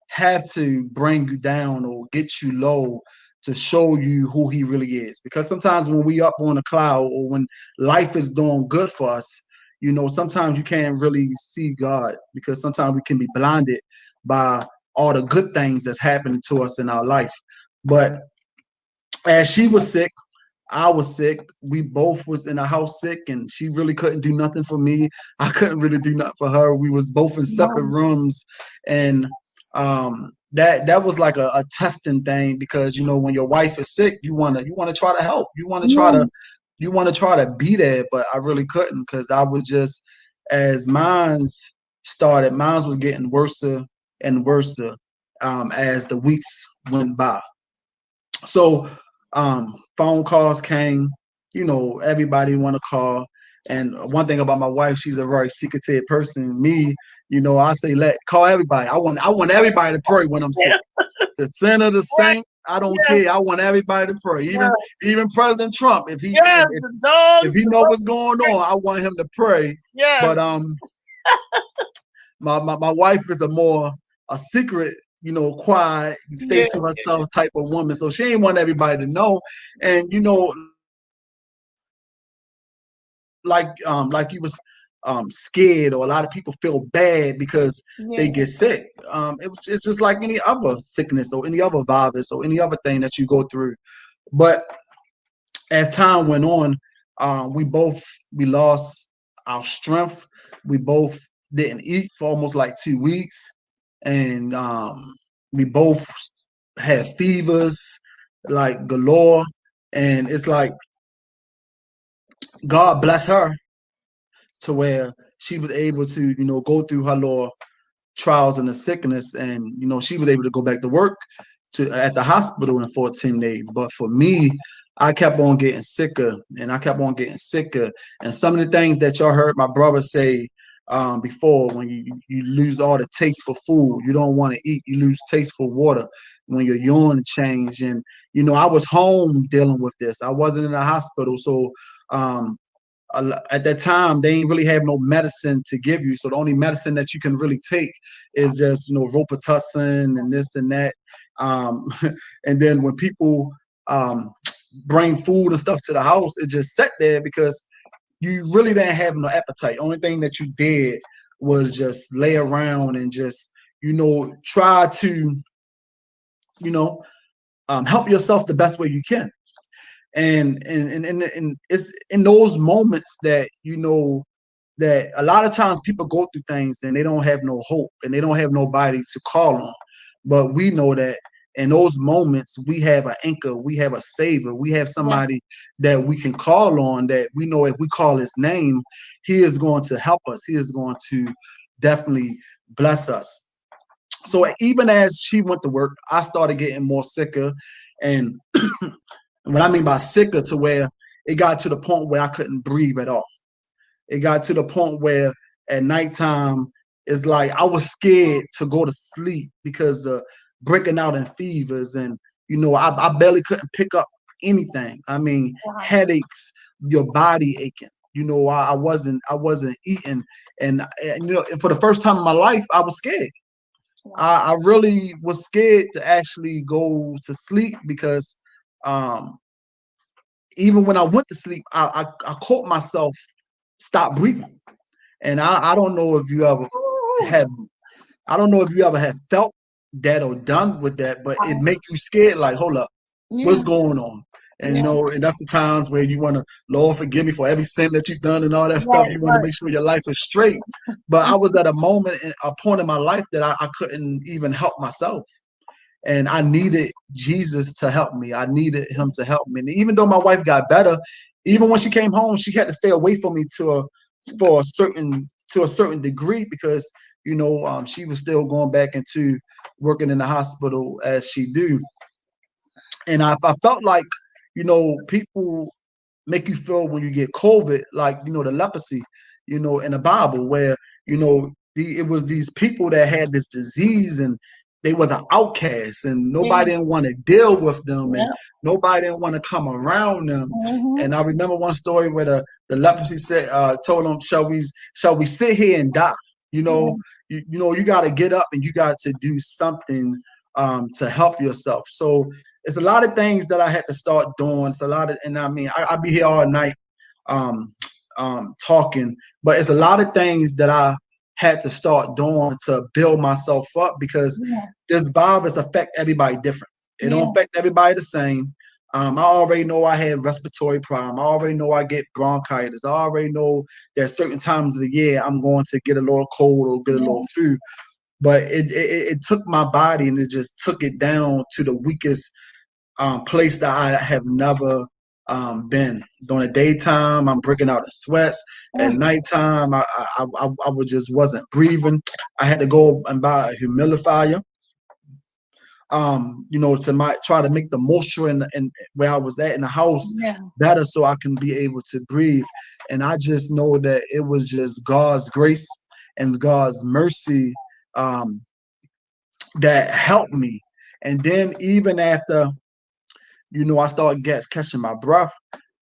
have to bring you down or get you low to show you who he really is. Because sometimes when we up on a cloud, or when life is doing good for us, sometimes you can't really see God, because sometimes we can be blinded by all the good things that's happening to us in our life. But as she was sick, I was sick. We both was in the house sick, and she really couldn't do nothing for me. I couldn't really do nothing for her. We was both in separate rooms, and that was like a testing thing, because when your wife is sick, you want to try to help. You want to try to be there, but I really couldn't, because I was just, as mine's was getting worse and worse as the weeks went by. So phone calls came, everybody want to call. And one thing about my wife, she's a very secretive person. Me, I say, call everybody. I want everybody to pray when I'm sick. The sinner, the saint, I don't care. I want everybody to pray. Even President Trump, if he know what's going on, I want him to pray. But my wife is a secret, quiet, stay to herself type of woman. So she ain't want everybody to know. And like you was scared, or a lot of people feel bad because they get sick. It's just like any other sickness or any other virus or any other thing that you go through. But as time went on, we lost our strength. We both didn't eat for almost like 2 weeks, and we both had fevers like galore. And it's like God bless her to where she was able to, go through her little trials and the sickness, and she was able to go back to work at the hospital in 14 days. But for me, I kept on getting sicker, and I kept on getting sicker. And some of the things that y'all heard my brother say before, when you lose all the taste for food, you don't want to eat, you lose taste for water, when your urine change. And I was home dealing with this. I wasn't in a hospital, so at that time they ain't really have no medicine to give you. So the only medicine that you can really take is just Robitussin and this and that. And then when people bring food and stuff to the house, it just sat there because you really didn't have no appetite. Only thing that you did was just lay around and just try to help yourself the best way you can. And it's in those moments that that a lot of times people go through things and they don't have no hope and they don't have nobody to call on. But we know that in those moments we have an anchor, we have a savior, we have somebody that we can call on, that we know if we call his name, he is going to help us. He is going to definitely bless us. So even as she went to work, I started getting more sicker. And what I mean by sicker, to where it got to the point where I couldn't breathe at all. It got to the point where at nighttime, it's like I was scared to go to sleep because of breaking out in fevers. And, I barely couldn't pick up anything. I mean, headaches, your body aching. I wasn't eating. And for the first time in my life, I was scared. I really was scared to actually go to sleep because even when I went to sleep, I caught myself stop breathing. And I don't know if you ever have, felt that or done with that, but it make you scared, like, hold up, what's going on? And and that's the times where you want to, Lord, forgive me for every sin that you've done and all that stuff. You want to make sure your life is straight. But I was at a point in my life that I couldn't even help myself. And I needed Jesus to help me. I needed him to help me. And even though my wife got better, even when she came home, she had to stay away from me to a certain degree because she was still going back into working in the hospital as she do. And I felt like people make you feel when you get COVID, like the leprosy, in the Bible, where it was these people that had this disease and they was an outcast and nobody didn't want to deal with them and nobody didn't want to come around them. And I remember one story where the leprosy told them, shall we sit here and die? You got to get up and you got to do something to help yourself. So it's a lot of things that I had to start doing. It's a lot of, and I mean, I'll be here all night talking, but it's a lot of things that I had to start doing to build myself up because this virus affect everybody different. It don't affect everybody the same. I already know I have respiratory problem. I already know I get bronchitis. I already know that certain times of the year I'm going to get a little cold or get a little flu. But it took my body and it just took it down to the weakest place that I have never been. During the daytime, I'm breaking out in sweats. At nighttime, I wasn't breathing. I had to go and buy a humidifier. To try to make the moisture in where I was at in the house better so I can be able to breathe. And I just know that it was just God's grace and God's mercy that helped me. And then even after, I started catching my breath,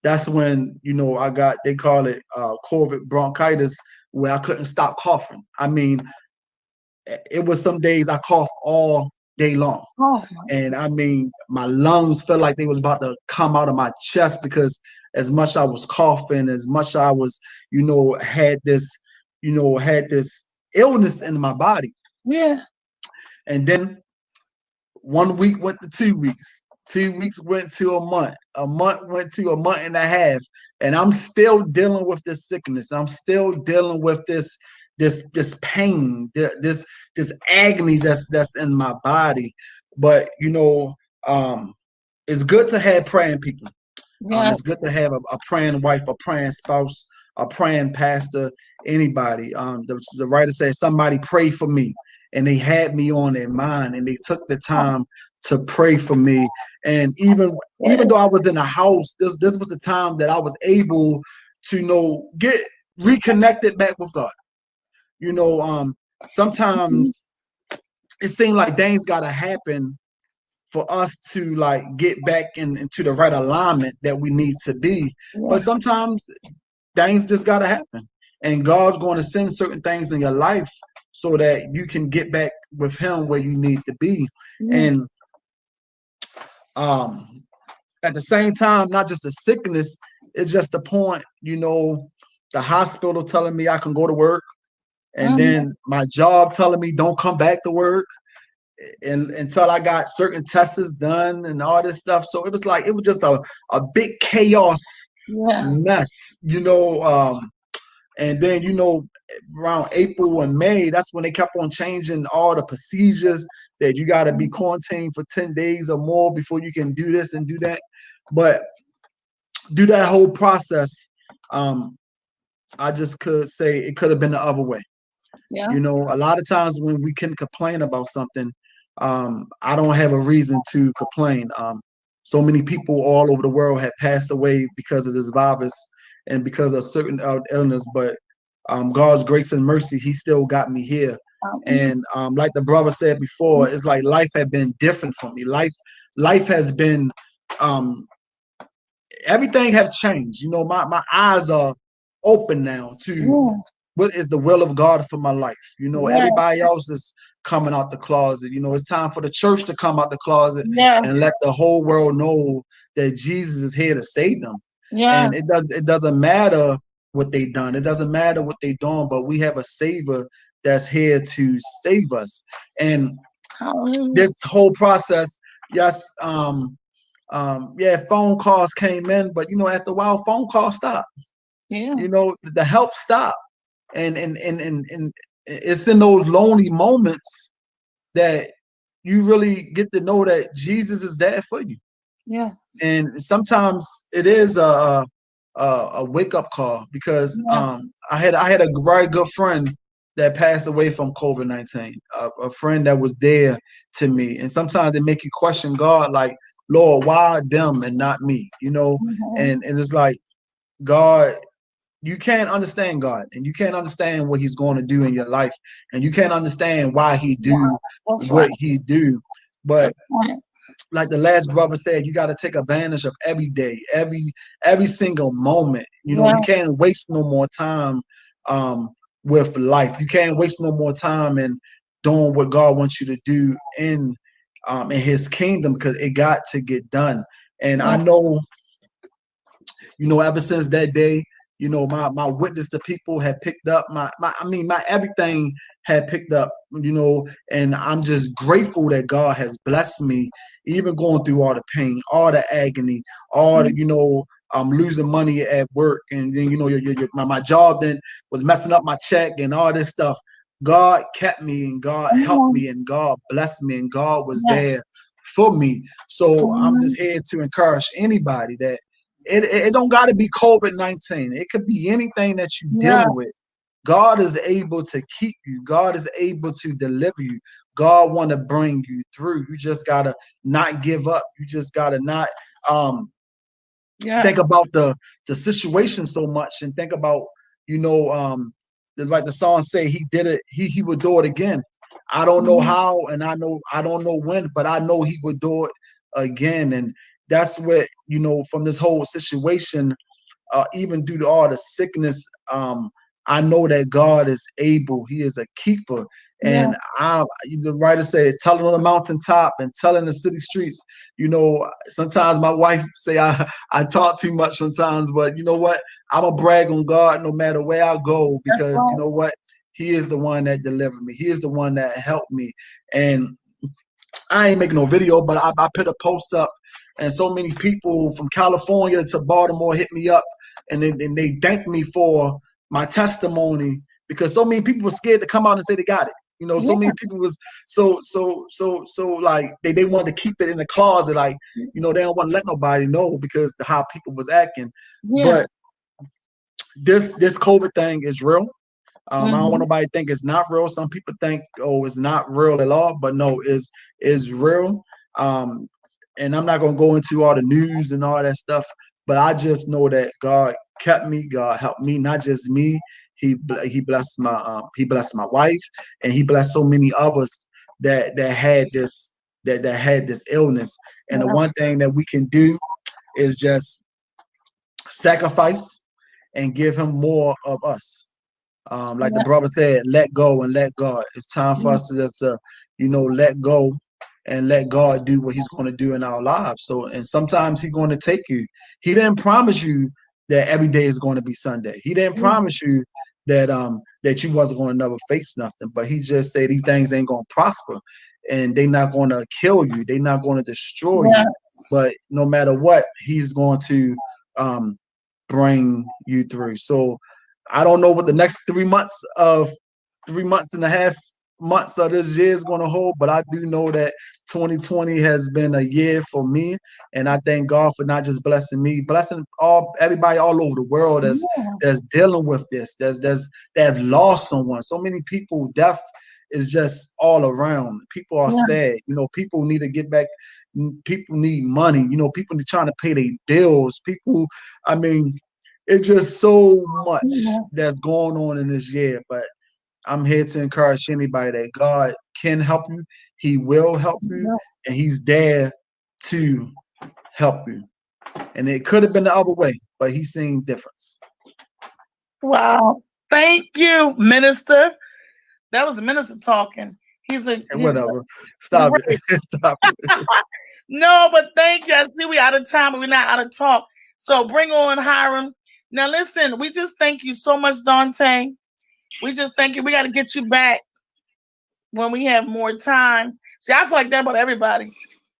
that's when, they call it COVID bronchitis, where I couldn't stop coughing. I mean, it was some days I coughed all day long. And I mean, my lungs felt like they was about to come out of my chest because as much I was coughing, as much I was, had this illness in my body. Yeah. And then 1 week went to 2 weeks. 2 weeks went to a month. A month went to a month and a half. And I'm still dealing with this sickness. I'm still dealing with this pain, this agony that's in my body. But it's good to have praying people. It's good to have a praying wife, a praying spouse, a praying pastor, anybody. The writer says, somebody pray for me. And they had me on their mind and they took the time to pray for me. And even though I was in the house, this was the time that I was able to get reconnected back with God. you know, sometimes it seems like things gotta happen for us to like get back into the right alignment that we need to be. But sometimes things just gotta happen. And God's going to send certain things in your life so that you can get back with him where you need to be. And at the same time, not just the sickness, it's just the point, you know, the hospital telling me I can go to work, and then my job telling me don't come back to work, and until I got certain tests done and all this stuff. So it was like it was just a big chaos mess, you know. And then, you know, around April and May, that's when they kept on changing all the procedures that you got to be quarantined for 10 days or more before you can do this and do that. But do that whole process, I just could say it could have been the other way. You know, a lot of times when we can complain about something, I don't have a reason to complain. So many people all over the world had passed away because of this virus and because of certain illness, but God's grace and mercy, he still got me here. And like the brother said before, it's like life had been different for me. Life has been, everything have changed. You know, my eyes are open now to what is the will of God for my life. You know, everybody else is coming out the closet. You know, it's time for the church to come out the closet and let the whole world know that Jesus is here to save them. And it doesn't matter what they done. It doesn't matter what they doing, but we have a savior that's here to save us. And this whole process, yes, phone calls came in, but you know, after a while, phone calls stopped. You know, the help stopped. And it's in those lonely moments that you really get to know that Jesus is there for you. And sometimes it is a wake up call, because I had a very good friend that passed away from COVID-19, a friend that was there to me. And sometimes it make you question God, like, Lord, why them and not me? You know, and it's like, God, you can't understand God, and you can't understand what he's going to do in your life, and you can't understand why he do what he do. But like the last brother said, you got to take advantage of every day, every single moment. You know, you can't waste no more time with life. You can't waste no more time in doing what God wants you to do in his kingdom, because it got to get done. And I know, you know, ever since that day, you know, my witness to people had picked up, my everything had picked up, you know, and I'm just grateful that God has blessed me, even going through all the pain, all the agony, all the, you know, losing money at work, and then, you know, my job then was messing up my check and all this stuff. God kept me, and God helped me, and God blessed me, and God was there for me. So I'm just here to encourage anybody that it don't got to be COVID-19. It could be anything that you're dealing with. God is able to keep you. God is able to deliver you. God want to bring you through. You just got to not give up. You just got to not think about the situation so much, and think about, you know, like the song say, he did it, he would do it again. I don't know how, and I don't know when, but I know he would do it again. And that's what, you know, from this whole situation, even due to all the sickness, I know that God is able. He is a keeper. And the writer said, telling on the mountaintop and telling the city streets. You know, sometimes my wife say I talk too much sometimes, but you know what? I'm a brag on God no matter where I go, because you know what? He is the one that delivered me. He is the one that helped me. And I ain't making no video, but I put a post up, and so many people from California to Baltimore hit me up, and they thanked me for my testimony, because so many people were scared to come out and say they got it. You know, so many people was so like they wanted to keep it in the closet, like, you know, they don't want to let nobody know because of how people was acting. But this COVID thing is real. I don't want nobody to think it's not real. Some people think, oh, it's not real at all, but no, it's real. And I'm not gonna go into all the news and all that stuff, but I just know that God kept me, God helped me, not just me. He blessed my wife, and he blessed so many others that had this illness. And the one thing that we can do is just sacrifice and give him more of us. Like the brother said, let go and let God. It's time for us to just, let go and let God do what he's going to do in our lives. So, and sometimes he's going to take you. He didn't promise you that every day is going to be Sunday. He didn't promise you that that you wasn't going to never face nothing, but he just said these things ain't going to prosper and they're not going to kill you. They're not going to destroy you. But no matter what, he's going to bring you through. So I don't know what the next 3 months and a half months of this year is going to hold, but I do know that 2020 has been a year for me, and I thank God for not just blessing me, blessing everybody all over the world that's dealing with this, that have lost someone. So many people, death is just all around. People are sad. People need to get back. People need money. People are trying to pay their bills. It's just so much that's going on in this year, but I'm here to encourage anybody that God can help you. He will help you, and he's there to help you. And it could have been the other way, but he's seeing difference. Wow. Thank you, Minister. That was the minister talking. Whatever. Stop it. Stop it. No, but thank you. I see we're out of time, but we're not out of talk. So bring on Hiram. Now, listen, we just thank you so much, Dante. We just thank you. We got to get you back when we have more time. See, I feel like that about everybody.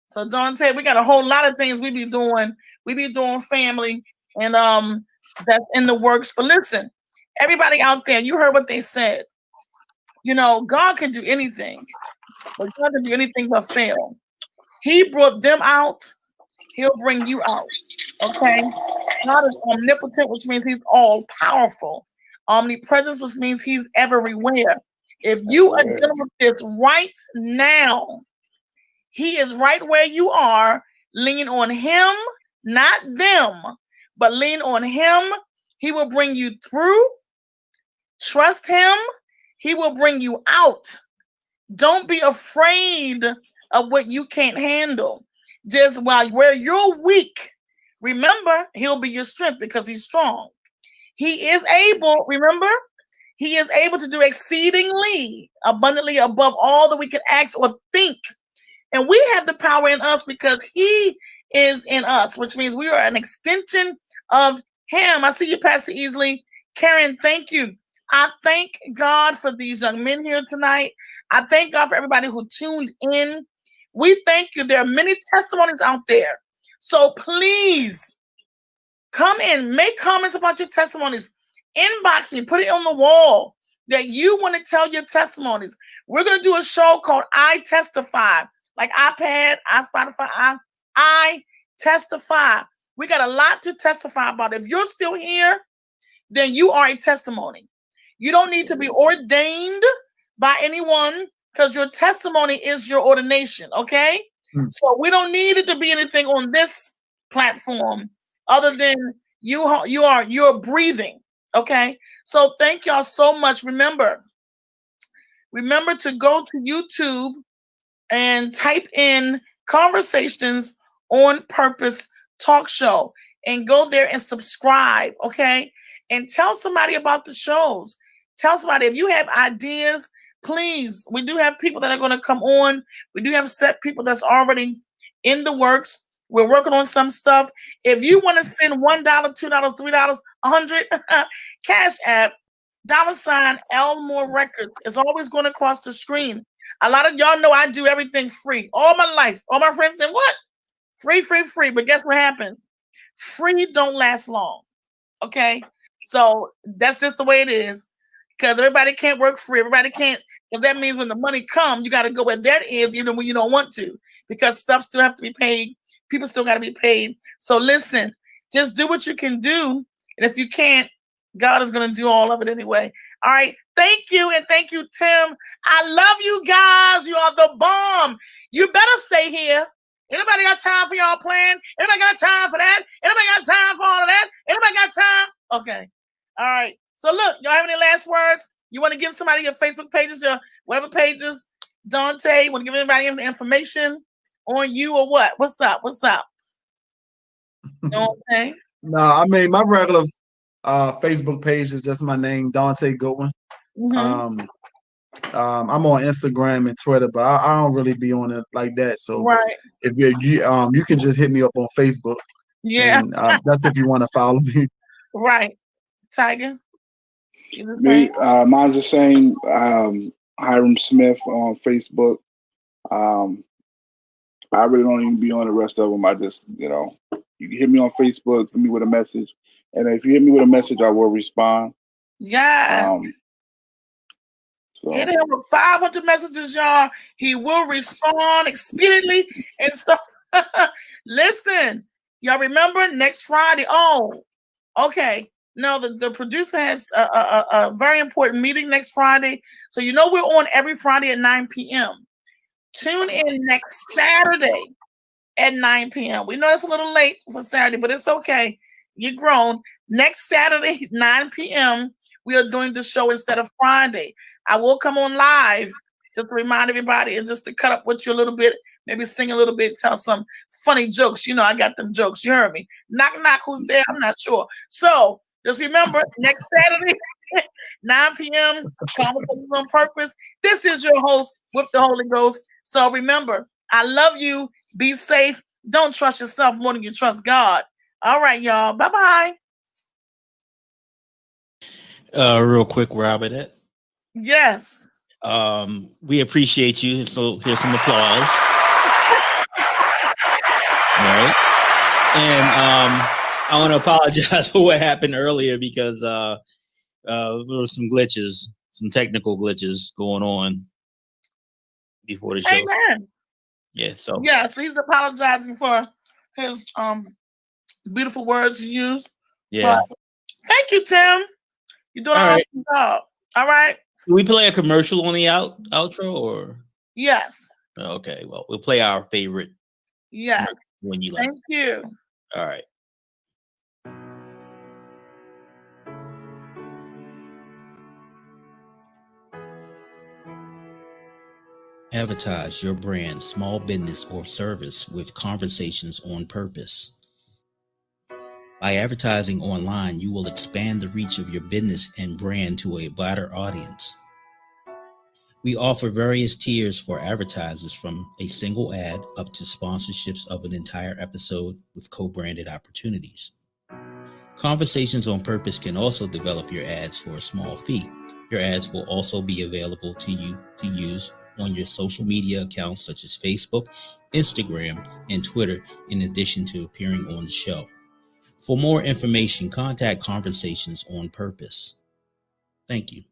So, Dante, we got a whole lot of things we be doing. We be doing family, and that's in the works. But listen, everybody out there, you heard what they said. God can do anything, but God can do anything but fail. He brought them out. He'll bring you out. Okay? God is omnipotent, which means he's all powerful. Omnipresence, which means he's everywhere. If you are dealing with this right now, he is right where you are. Lean on him, not them, but lean on him. He will bring you through. Trust him. He will bring you out. Don't be afraid of what you can't handle. Just where you're weak, remember, he'll be your strength because he's strong. He is able, remember, he is able to do exceedingly abundantly above all that we can ask or think. And we have the power in us because he is in us, which means we are an extension of him. I see you, Pastor Easley. Karen, thank you. I thank God for these young men here tonight. I thank God for everybody who tuned in. We thank you. There are many testimonies out there. So please come in, make comments about your testimonies. Inbox me, put it on the wall that you want to tell your testimonies. We're going to do a show called I Testify, like iPad, Spotify, I Testify. We got a lot to testify about. If you're still here, then you are a testimony. You don't need to be ordained by anyone because your testimony is your ordination, okay? So we don't need it to be anything on this platform other than you're breathing, okay? So thank y'all so much. Remember to go to YouTube and type in Conversations on Purpose Talk Show and go there and subscribe, okay? And tell somebody about the shows. Tell somebody if you have ideas, please. We do have people that are going to come on. We do have set people that's already in the works. We're working on some stuff. If you want to send $1, $2, $3, $100, Cash App, $ Elmore Records is always going across the screen. A lot of y'all know I do everything free. All my life. All my friends say, what? Free, free, free. But guess what happens? Free don't last long. Okay? So that's just the way it is. Because everybody can't work free. Everybody can't. Because that means when the money comes, you got to go where that is, even when you don't want to. Because stuff still have to be paid. People still got to be paid. So listen, just do what you can do. And if you can't, God is going to do all of it anyway. All right. Thank you. And thank you, Tim. I love you guys. You are the bomb. You better stay here. Anybody got time for y'all playing? Anybody got time for that? Anybody got time for all of that? Anybody got time? Okay. All right. So look, y'all have any last words? You want to give somebody your Facebook pages, your whatever pages? Dante, want to give anybody information on you or what? What's up? What's up? Dante? No, I mean my regular Facebook page is just my name, Dante Goodwin. Mm-hmm. I'm on Instagram and Twitter, but I don't really be on it like that. So right. if you can just hit me up on Facebook. Yeah. And that's if you want to follow me. Right. Tiger? Me, mine's the same. Hiram Smith on Facebook. I really don't even be on the rest of them. I just, you can hit me on Facebook, hit me with a message, and if you hit me with a message, I will respond. Yes. So. Hit him with 500 messages, y'all. He will respond expediently. And so, listen, y'all remember next Friday? Oh, okay. No, the producer has a very important meeting next Friday. So, we're on every Friday at 9 p.m. Tune in next Saturday at 9 p.m. We know it's a little late for Saturday, but it's okay. You're grown. Next Saturday, 9 p.m., we are doing the show instead of Friday. I will come on live just to remind everybody and just to cut up with you a little bit, maybe sing a little bit, tell some funny jokes. I got them jokes. You heard me. Knock, knock, who's there? I'm not sure. So just remember, next Saturday, 9 p.m., Conversations on Purpose. This is your host with the Holy Ghost. So remember, I love you. Be safe. Don't trust yourself more than you trust God. All right, y'all. Bye-bye. Real quick, Robinette. Yes. We appreciate you. So here's some applause. Right. And I want to apologize for what happened earlier because there were some glitches, some technical glitches going on before the show. Amen. Yeah. So he's apologizing for his beautiful words he used. Yeah. But thank you, Tim. You're doing an awesome job. All right. Can we play a commercial on the outro or? Yes. Okay. Well, we'll play our favorite. Yes. When you like. Thank you. All right. Advertise your brand, small business, or service with Conversations on Purpose. By advertising online, you will expand the reach of your business and brand to a wider audience. We offer various tiers for advertisers, from a single ad up to sponsorships of an entire episode with co-branded opportunities. Conversations on Purpose can also develop your ads for a small fee. Your ads will also be available to you to use on your social media accounts such as Facebook, Instagram, and Twitter, in addition to appearing on the show. For more information, contact Conversations on Purpose. Thank you.